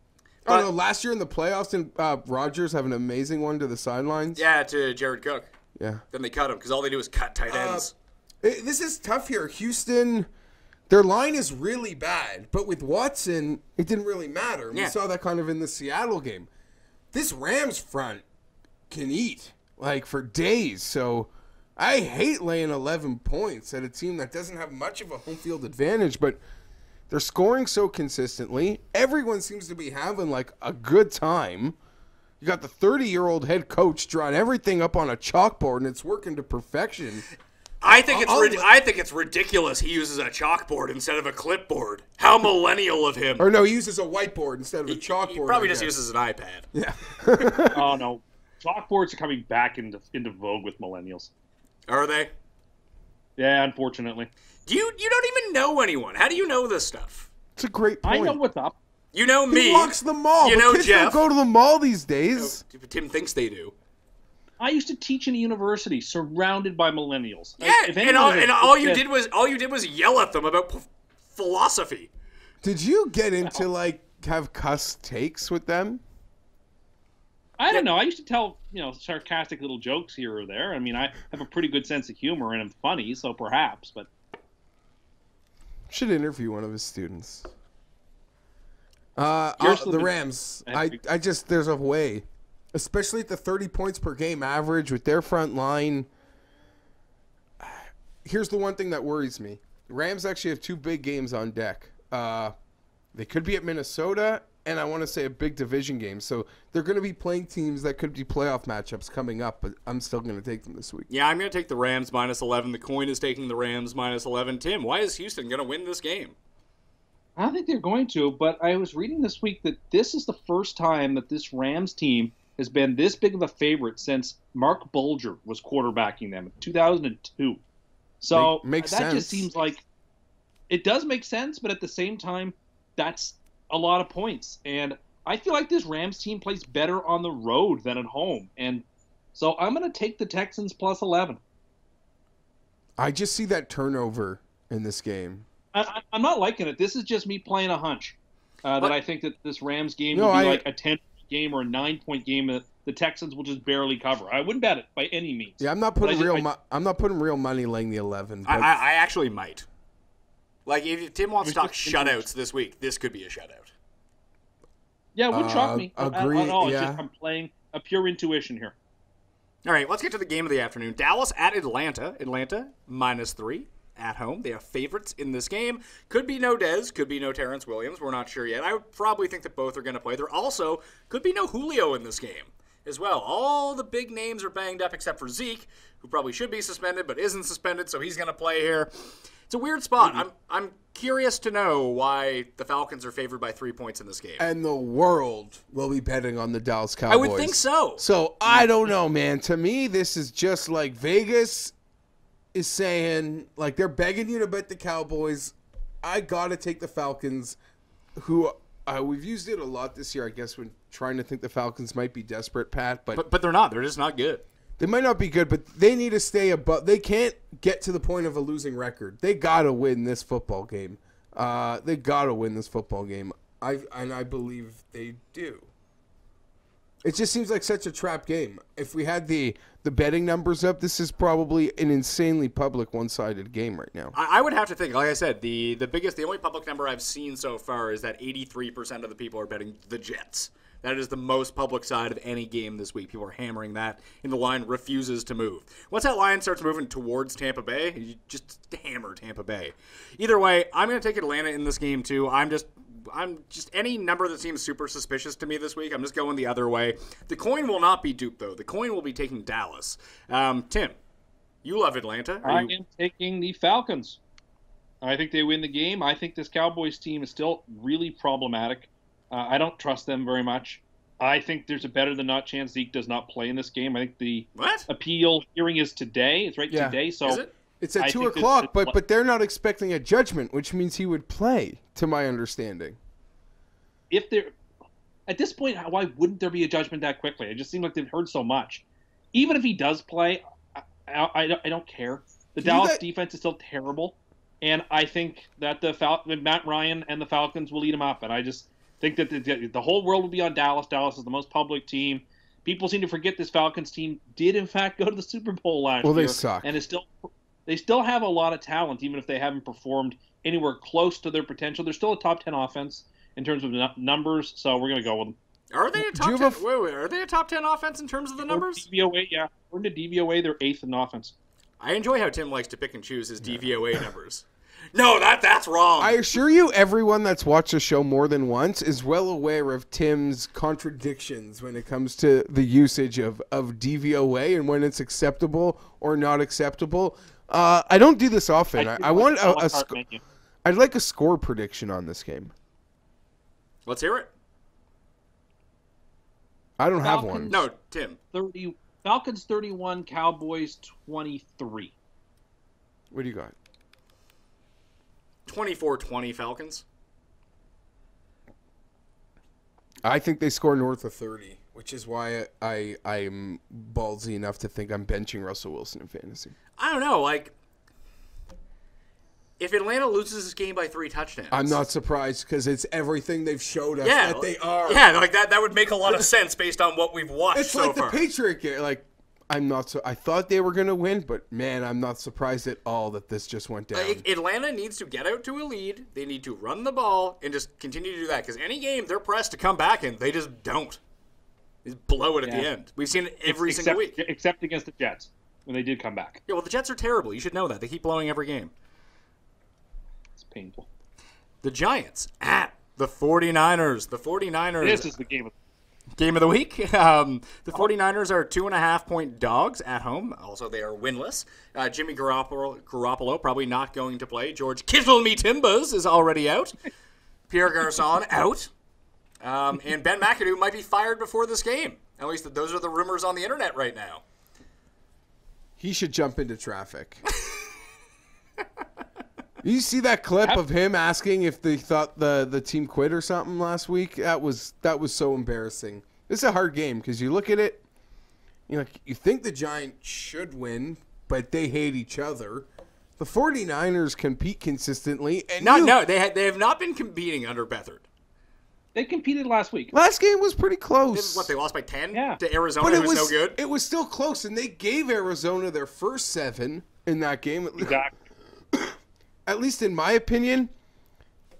No, last year in the playoffs, didn't Rodgers have an amazing one to the sidelines? Yeah, to Jared Cook. Yeah. Then they cut him because all they do is cut tight ends. This is tough here. Houston, their line is really bad. But with Watson, it didn't really matter. We saw that kind of in the Seattle game. This Rams front can eat, for days. So I hate laying 11 points at a team that doesn't have much of a home field advantage. But they're scoring so consistently. Everyone seems to be having, a good time. You got the 30-year-old head coach drawing everything up on a chalkboard, and it's working to perfection. I think it's ridiculous he uses a chalkboard instead of a clipboard. How millennial of him. Or no, he uses a whiteboard instead of a chalkboard. He probably just uses an iPad. Yeah. Oh, no. Chalkboards are coming back into vogue with millennials. Are they? Yeah, unfortunately. You don't even know anyone. How do you know this stuff? It's a great point. I know what's up. You know me. He walks the mall. You know kids Geoff. don't go to the mall these days. Tim thinks they do. I used to teach in a university surrounded by millennials. Yeah, and all you did was yell at them about philosophy. Did you get into have Cust takes with them? I don't know. I used to tell sarcastic little jokes here or there. I mean, I have a pretty good sense of humor and I'm funny, so perhaps. But should interview one of his students. The Rams. There's a way. Especially at the 30 points per game average with their front line. Here's the one thing that worries me. The Rams actually have 2 big games on deck. They could be at Minnesota, and I want to say a big division game. So they're going to be playing teams that could be playoff matchups coming up, but I'm still going to take them this week. Yeah, I'm going to take the Rams -11. The coin is taking the Rams -11. Tim, why is Houston going to win this game? I don't think they're going to, but I was reading this week that this is the first time that this Rams team has been this big of a favorite since Mark Bulger was quarterbacking them in 2002. So makes that sense. Just seems like it does make sense, but at the same time, that's a lot of points. And I feel like this Rams team plays better on the road than at home. And so I'm going to take the Texans +11. I just see that turnover in this game. I'm not liking it. This is just me playing a hunch. that I think that this Rams game No, will be I- like a 10-point game or a 9-point game that the Texans will just barely cover. I wouldn't bet it by any means. Yeah, I'm not putting real money laying the 11. But I actually might. Like, if Tim wants to talk shutouts this week, this could be a shutout. Yeah, it wouldn't shock me. Agree, It's yeah. just I'm playing a pure intuition here. All right, let's get to the game of the afternoon. Dallas at Atlanta. Atlanta, -3 at home. They are favorites in this game. Could be no Dez, could be no Terrence Williams. We're not sure yet. I would probably think that both are going to play. There also could be no Julio in this game as well. All the big names are banged up except for Zeke, who probably should be suspended but isn't suspended, so he's going to play here. It's a weird spot. I'm curious to know why the Falcons are favored by 3 points in this game. And the world will be betting on the Dallas Cowboys. I would think so. So, I don't know, man. To me, this is just like Vegas is saying, like, they're begging you to bet the Cowboys. I got to take the Falcons, who we've used it a lot this year, I guess, when trying to think the Falcons might be desperate, Pat. But they're not. They're just not good. they might not be good, but they need to stay above. They can't get to the point of a losing record. They got to win this football game. They got to win this football game. I believe they do. It just seems like such a trap game. If we had the betting numbers up, this is probably an insanely public one-sided game right now. I would have to think, like I said, the only public number I've seen so far is that 83% of the people are betting the Jets. That is the most public side of any game this week. People are hammering that, and the line refuses to move. Once that line starts moving towards Tampa Bay, you just hammer Tampa Bay. Either way, I'm going to take Atlanta in this game too. I'm just any number that seems super suspicious to me this week, I'm just going the other way. The coin will not be duped, though. The coin will be taking Dallas. Tim, you love Atlanta. I am taking the Falcons. I think they win the game. I think this Cowboys team is still really problematic. I don't trust them very much. I think there's a better than not chance Zeke does not play in this game. I think the appeal hearing is today. It's today. So is it? It's at 2 o'clock, but they're not expecting a judgment, which means he would play, to my understanding. If they're at this point, why wouldn't there be a judgment that quickly? It just seems like they've heard so much. Even if he does play, I don't care. The Dallas defense is still terrible, and I think that Matt Ryan and the Falcons will eat him up. And I just think that the whole world will be on Dallas. Dallas is the most public team. People seem to forget this Falcons team did in fact go to the Super Bowl last year. Well, they suck, and they still have a lot of talent, even if they haven't performed anywhere close to their potential. They're still a top 10 offense in terms of numbers, so we're going to go with them. Are they a top 10? Wait, are they a top 10 offense in terms of the numbers? DVOA, yeah. According to DVOA, they're 8th in offense. I enjoy how Tim likes to pick and choose his DVOA numbers. No, that's wrong. I assure you, everyone that's watched the show more than once is well aware of Tim's contradictions when it comes to the usage of DVOA and when it's acceptable or not acceptable. I don't do this often. I want I'd like a score prediction on this game. Let's hear it. I don't have one. No, Tim. Falcons 31, Cowboys 23. What do you got? 24-20 Falcons. I think they score north of 30, which is why I'm ballsy enough to think I'm benching Russell Wilson in fantasy. I don't know, like, if Atlanta loses this game by 3 touchdowns. I'm not surprised because it's everything they've showed us that they are. Yeah, like that would make a lot of sense based on what we've watched so far. It's like the Patriot game. Like, I thought they were going to win, but man, I'm not surprised at all that this just went down. Atlanta needs to get out to a lead. They need to run the ball and just continue to do that because any game they're pressed to come back and they just don't. They just blow it at the end. We've seen it every single week. Except against the Jets when they did come back. Yeah, well, the Jets are terrible. You should know that. They keep blowing every game. It's painful. The Giants at the 49ers. The 49ers. This is the game of the week. The 49ers are 2.5-point dogs at home. Also, they are winless. Jimmy Garoppolo probably not going to play. George Kittle-me-Timbers is already out. Pierre Garçon out. And Ben McAdoo might be fired before this game. At least those are the rumors on the internet right now. He should jump into traffic. You see that clip of him asking if they thought the team quit or something last week? That was so embarrassing. It's a hard game because you look at it, you think the Giants should win, but they hate each other. The 49ers compete consistently, and they have not been competing under Beathard. They competed last week. Last game was pretty close. What, they lost by 10 Yeah. to Arizona, But who's no good? It was still close, and they gave Arizona their first 7 in that game. Exactly. At least in my opinion.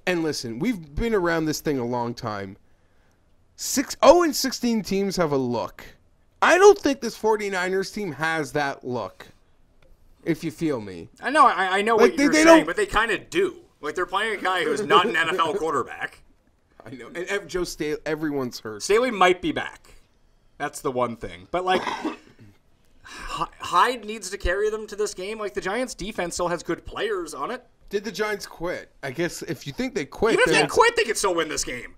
And listen, we've been around this thing a long time. 0-16 teams have a look. I don't think this 49ers team has that look, if you feel me. I know Like, what you're they saying, don't- but they kind of do. Like, they're playing a guy who's not an NFL quarterback. I know. And Joe Staley, everyone's hurt. Staley might be back. That's the one thing. But, like, Hyde needs to carry them to this game. Like, the Giants' defense still has good players on it. Did the Giants quit? I guess if you think they quit, Even if then they quit, they could still win this game.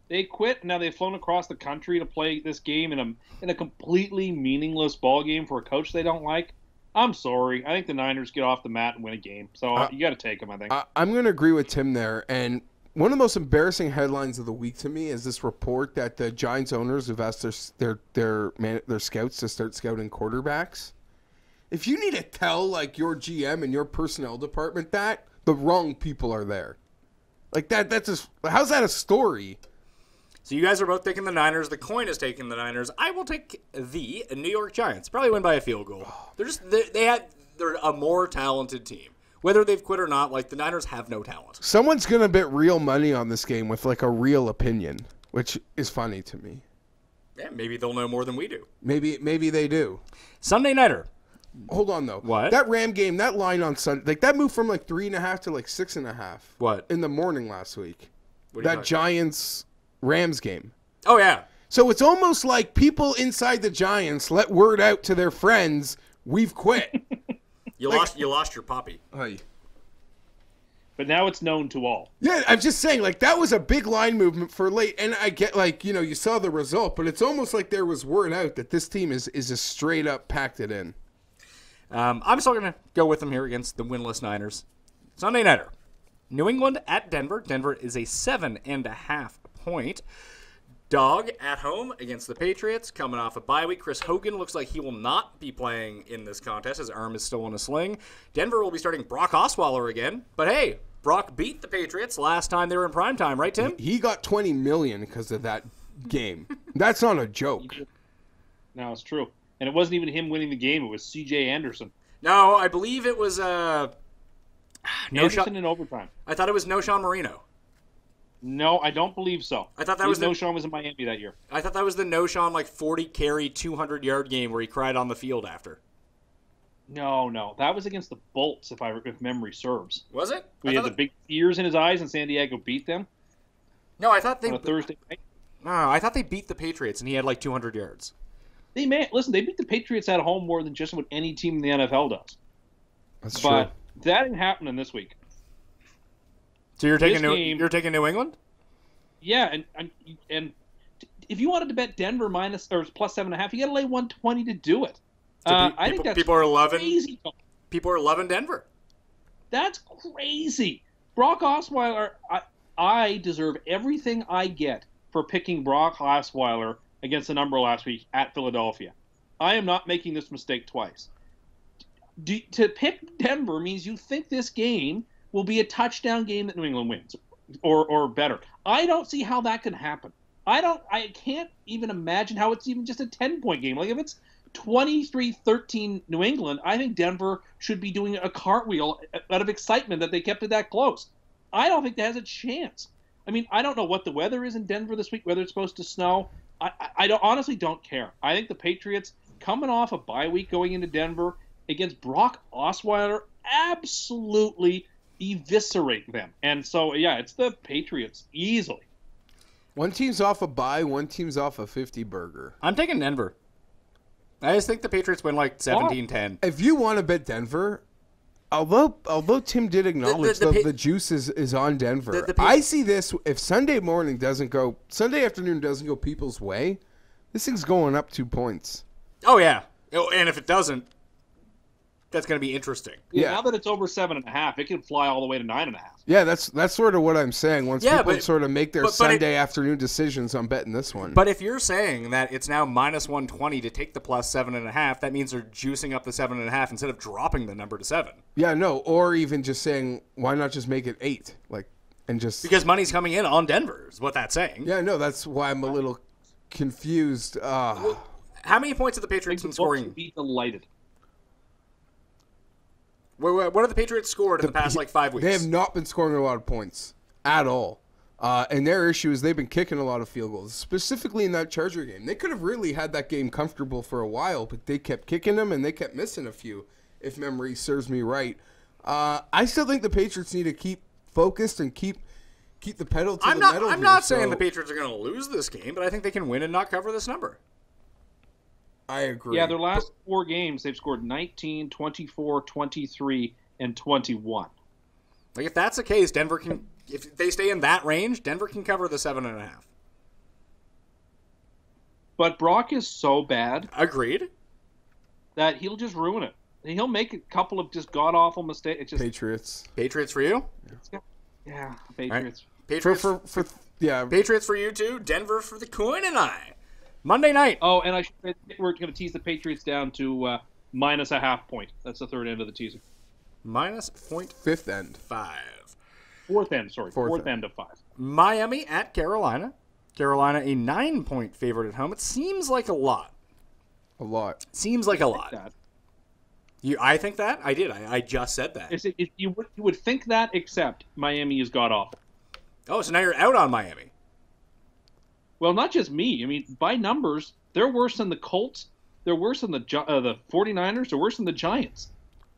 They quit. Now they've flown across the country to play this game in a completely meaningless ball game for a coach they don't like. I'm sorry. I think the Niners get off the mat and win a game. So you got to take them, I think. I'm going to agree with Tim there. And one of the most embarrassing headlines of the week to me is this report that the Giants owners have asked their scouts to start scouting quarterbacks. If you need to tell like your GM and your personnel department that, the wrong people are there. Like that's just, how's that a story? So you guys are both taking the Niners. The coin is taking the Niners. I will take the New York Giants. Probably win by a field goal. They're a more talented team. Whether they've quit or not, like the Niners have no talent. Someone's going to bet real money on this game with like a real opinion, which is funny to me. Yeah, maybe they'll know more than we do. Maybe they do. Sunday Nighter. Hold on though. What? That Ram game, that line on Sunday, like that moved from like 3.5 to like 6.5. What? In the morning last week. What are you That talking Giants Rams game. Oh, yeah. So it's almost like people inside the Giants let word out to their friends, we've quit. You lost your poppy. Hey. But now it's known to all. Yeah, I'm just saying, like, that was a big line movement for late. And I get, like, you saw the result, but it's almost like there was word out that this team is just straight up packed it in. I'm still going to go with them here against the winless Niners. Sunday Nighter. New England at Denver. Denver is a 7.5 point dog at home against the Patriots, coming off a bye week. Chris Hogan looks like he will not be playing in this contest. His arm is still in a sling. Denver will be starting Brock Osweiler again. But hey, Brock beat the Patriots last time they were in primetime, right, Tim? He got $20 million because of that game. That's not a joke. No, it's true. And it wasn't even him winning the game. It was C.J. Anderson. No, I believe it was Anderson in overtime. I thought it was Noshawn Marino. No, I don't believe so. I thought that was Noshawn was in Miami that year. I thought that was the Noshawn 40 carry 200-yard game where he cried on the field after. No, that was against the Bolts, if memory serves. Was it? We had the big tears in his eyes, and San Diego beat them. No, I thought they on a Thursday night. No, I thought they beat the Patriots, and he had 200 yards. They beat the Patriots at home more than just what any team in the NFL does. That's but true. that ain't happening this week. So you're taking New England? Yeah, and if you wanted to bet Denver minus or plus 7.5, you got to lay 120 to do it. I think that's people are loving crazy. People are loving Denver. That's crazy. Brock Osweiler, I deserve everything I get for picking Brock Osweiler against the number last week at Philadelphia. I am not making this mistake twice. To pick Denver means you think this game will be a touchdown game that New England wins, or better. I don't see how that can happen. I can't even imagine how it's even just a 10-point game. Like if it's 23-13 New England, I think Denver should be doing a cartwheel out of excitement that they kept it that close. I don't think that has a chance. I mean, I don't know what the weather is in Denver this week, whether it's supposed to snow. I honestly don't care. I think the Patriots, coming off a bye week going into Denver against Brock Osweiler, absolutely eviscerate them. And so, yeah, it's the Patriots easily. One team's off a bye, one team's off a 50 burger. I'm taking Denver. I just think the Patriots win 17-10. If you want to bet Denver, although Tim did acknowledge the juice is on Denver, I see this, if Sunday afternoon doesn't go people's way, this thing's going up 2 points. Oh, yeah. And if it doesn't, that's going to be interesting. Yeah. Now that it's over 7.5, it can fly all the way to 9.5. Yeah, that's sort of what I'm saying. Once people sort of make their Sunday afternoon decisions, I'm betting this one. But if you're saying that it's now minus 120 to take the plus 7.5, that means they're juicing up the 7.5 instead of dropping the number to 7. Yeah, no, or even just saying, why not just make it 8? Like, and just Because money's coming in on Denver, is what that's saying. yeah, no, that's why I'm a little confused. How many points have the Patriots been scoring? Be delighted. What have the Patriots scored in the past, 5 weeks? They have not been scoring a lot of points at all. And their issue is they've been kicking a lot of field goals, specifically in that Charger game. They could have really had that game comfortable for a while, but they kept kicking them and they kept missing a few, if memory serves me right. I still think the Patriots need to keep focused and keep the pedal to the metal. I'm not saying the Patriots are going to lose this game, but I think they can win and not cover this number. I agree. Yeah, their last 4 games, they've scored 19, 24, 23, and 21. Like, if that's the case, Denver can... If they stay in that range, Denver can cover the 7.5. But Brock is so bad Agreed. that he'll just ruin it. He'll make a couple of just god-awful mistakes. It's just, Patriots. Patriots for you? yeah, Patriots. Patriots Yeah. Patriots for you too. Denver for the coin and I. Monday night. Oh, and we're going to tease the Patriots down to minus a half point. That's the third end of the teaser. Minus .5. Fifth end. Fourth end, sorry. Fourth Fourth end of 5. Miami at Carolina. Carolina a 9-point favorite at home. It seems like a lot. A lot. Seems like a lot. That. I think that? I did. I just said that. You would think that, except Miami is god-awful. Oh, so now you're out on Miami. Well, not just me. I mean, by numbers, they're worse than the Colts. They're worse than the 49ers. They're worse than the Giants.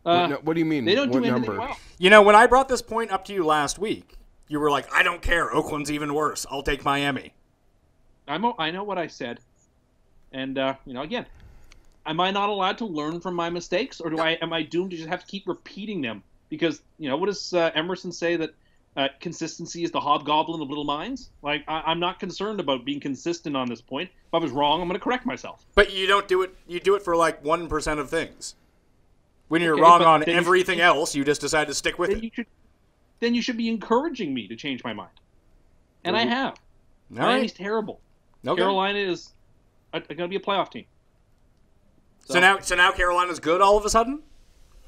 What do you mean? They don't what do anything number? well. You know, when I brought this point up to you last week, you were like, I don't care. Oakland's even worse. I'll take Miami. I know what I said. And, again, am I not allowed to learn from my mistakes? Or am I doomed to just have to keep repeating them? Because, what does Emerson say that consistency is the hobgoblin of little minds? Like, I'm not concerned about being consistent on this point. If I was wrong, I'm going to correct myself. But you don't do it. You do it for 1% of things. When you're wrong on everything else, you just decide to stick with it. Then you should be encouraging me to change my mind. And I have. Miami's terrible. Okay. Carolina is going to be a playoff team. So now Carolina's good all of a sudden?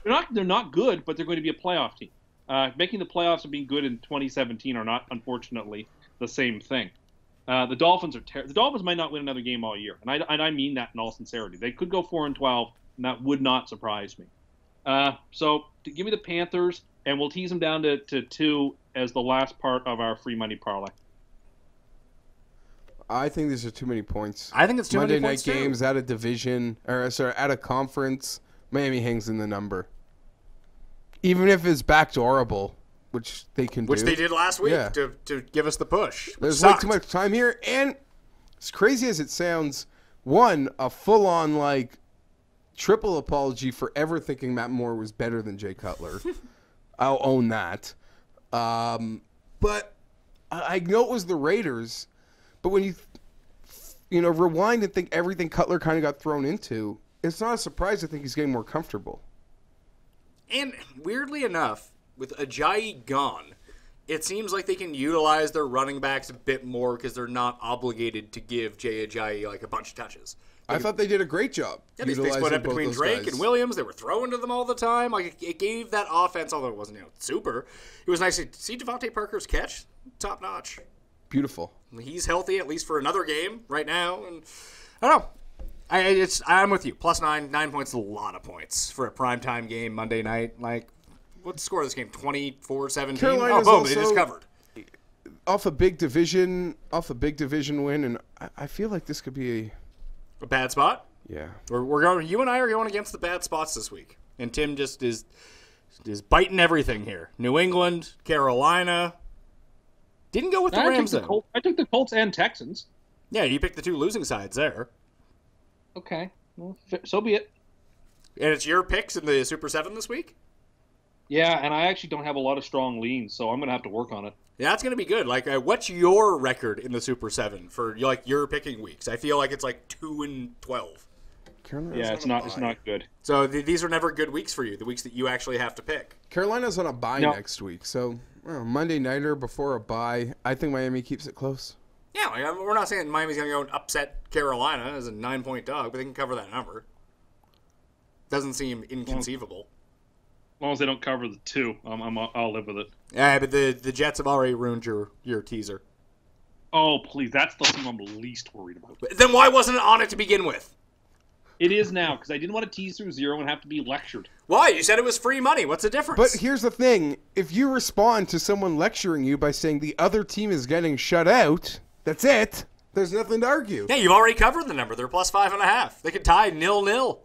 They're not good, but they're going to be a playoff team. Making the playoffs and being good in 2017 are not, unfortunately, the same thing. The Dolphins are the Dolphins might not win another game all year, and I mean that in all sincerity. They could go 4-12, and that would not surprise me. So give me the Panthers, and we'll tease them down to 2 as the last part of our free money parlay. I think these are too many points. I think it's too Monday many points night games at a division, at a conference. Miami hangs in the number. Even if it's backdoorable, which they can do. Which they did last week Yeah. to give us the push. There's way too much time here, and as crazy as it sounds, a full-on triple apology for ever thinking Matt Moore was better than Jay Cutler. I'll own that. But I know it was the Raiders, but when you rewind and think everything Cutler kind of got thrown into, it's not a surprise to think he's getting more comfortable. And weirdly enough, with Ajayi gone, it seems like they can utilize their running backs a bit more because they're not obligated to give Jay Ajayi a bunch of touches. I thought they did a great job. Yeah, they split up between Drake and Williams. They were throwing to them all the time. It gave that offense, although it wasn't super. It was nice to see Devontae Parker's catch, top notch. Beautiful. He's healthy at least for another game right now, and I don't know. I'm with you. +9 points is a lot of points for a primetime game Monday night. What's the score of this game? 24-17. Carolina's boom! They just covered. Off a big division win, and I feel like this could be A bad spot? Yeah. We're going. You and I are going against the bad spots this week, and Tim just is biting everything here. New England, Carolina. Didn't go with the Rams though. I took the Colts and Texans. Yeah, you picked the two losing sides there. Okay, well, so be it. And it's your picks in the Super 7 this week? Yeah, and I actually don't have a lot of strong leans, so I'm going to have to work on it. Yeah, that's going to be good. What's your record in the Super 7 for your picking weeks? I feel like it's 2-12. Yeah, it's not good. So these are never good weeks for you, the weeks that you actually have to pick. Carolina's on a bye next week, so Monday nighter before a bye, I think Miami keeps it close. Yeah, we're not saying Miami's going to go and upset Carolina as a 9-point dog, but they can cover that number. Doesn't seem inconceivable. long as they don't cover the 2, I'll live with it. Yeah, but the Jets have already ruined your teaser. Oh, please. That's the team I'm least worried about. Then why wasn't it on it to begin with? It is now, because I didn't want to tease through 0 and have to be lectured. Why? You said it was free money. What's the difference? But here's the thing. If you respond to someone lecturing you by saying the other team is getting shut out, that's it. There's nothing to argue. Yeah, you've already covered the number. They're plus 5.5. They could tie 0-0.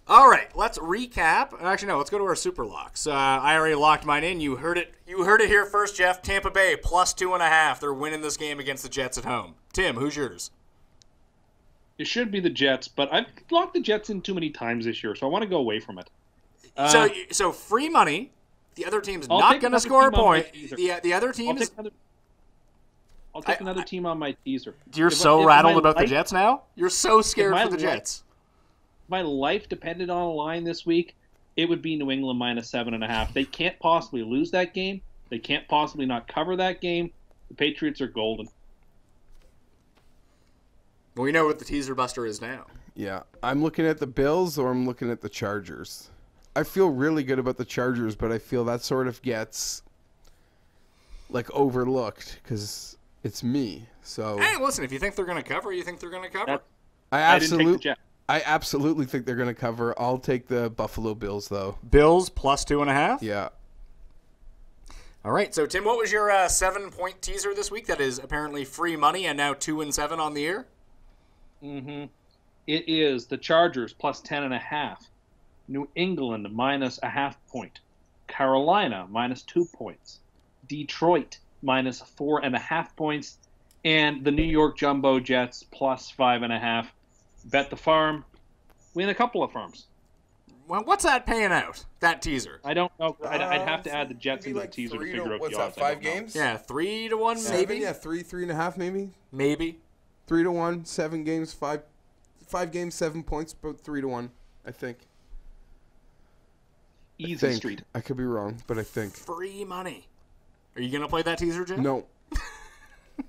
All right, let's recap. Actually, no, let's go to our super locks. I already locked mine in. You heard it. You heard it here first, Geoff. Tampa Bay plus 2.5. They're winning this game against the Jets at home. Tim, who's yours? It should be the Jets, but I've locked the Jets in too many times this year, so I want to go away from it. So free money. The other team's not going to score a point. The other team is... I'll take another team on my teaser. You're so rattled about the Jets now? You're so scared for the Jets. If my life depended on a line this week, it would be New England minus 7.5. They can't possibly lose that game. They can't possibly not cover that game. The Patriots are golden. Well, we know what the teaser buster is now. Yeah, I'm looking at the Bills or I'm looking at the Chargers. I feel really good about the Chargers, but I feel that sort of gets like overlooked because it's me. So hey, listen, if you think they're going to cover, you think they're going to cover. I absolutely think they're going to cover. I'll take the Buffalo Bills though. Bills plus 2.5. Yeah. All right. So Tim, what was your 7-point teaser this week? That is apparently free money and now 2-7 on the year. Mm-hmm. It is the Chargers plus 10.5. New England minus 0.5 point. Carolina minus 2 points. Detroit minus 4.5 points. And the New York Jumbo Jets plus 5.5. Bet the farm. Win a couple of farms. Well, what's that paying out? That teaser? I don't know. I'd have to add the Jets into the teaser to figure out what's the odds. that, 5 games? Yeah, 3-1 maybe? Yeah, 3.5 maybe? Maybe. 3-1, 7 games, 5 games, 7 points, about 3-1, I think. Easy street. I could be wrong, but I think. Free money. Are you going to play that teaser, Jim? No. I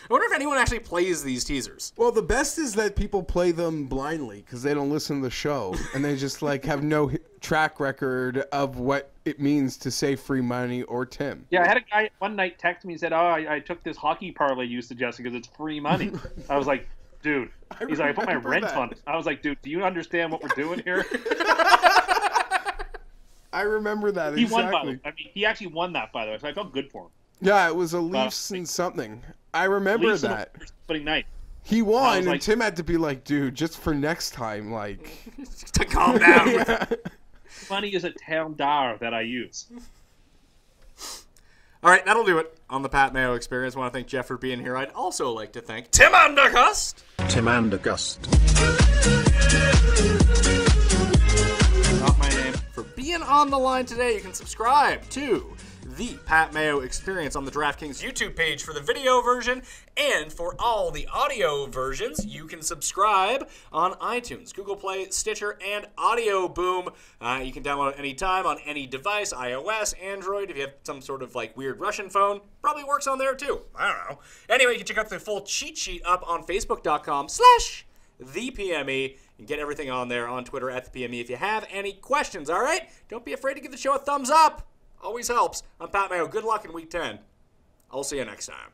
wonder if anyone actually plays these teasers. Well, the best is that people play them blindly because they don't listen to the show and they just like have no track record of what it means to say free money or Tim. Yeah, I had a guy one night text me and said, "Oh, I took this hockey parlay you suggested because it's free money." I was like, "Dude," he's like, "I put my rent on it." I was like, "Dude, do you understand what we're doing here?" I remember that. He won, by the way. I mean, he actually won that, by the way, so I felt good for him. Yeah, it was a Leafs and something. I remember that. Opening night. He won, and Tim had to be like, dude, just for next time, like... to calm down. Yeah. Money is a term d'art that I use. All right, that'll do it on the Pat Mayo Experience. I want to thank Geoff for being here. I'd also like to thank Tim and Cust. Not my name. For being on the line today, you can subscribe to the Pat Mayo Experience on the Draftkings YouTube page for the video version, and for all the audio versions, you can subscribe on iTunes, Google Play, Stitcher, and Audio Boom. You can download it anytime on any device, iOS, Android. If you have some sort of like weird Russian phone, probably works on there too. I don't know. Anyway, you can check out the full cheat sheet up on Facebook.com/ThePME. And get everything on there on Twitter @ThePME if you have any questions, all right? Don't be afraid to give the show a thumbs up. Always helps. I'm Pat Mayo. Good luck in Week 10. I'll see you next time.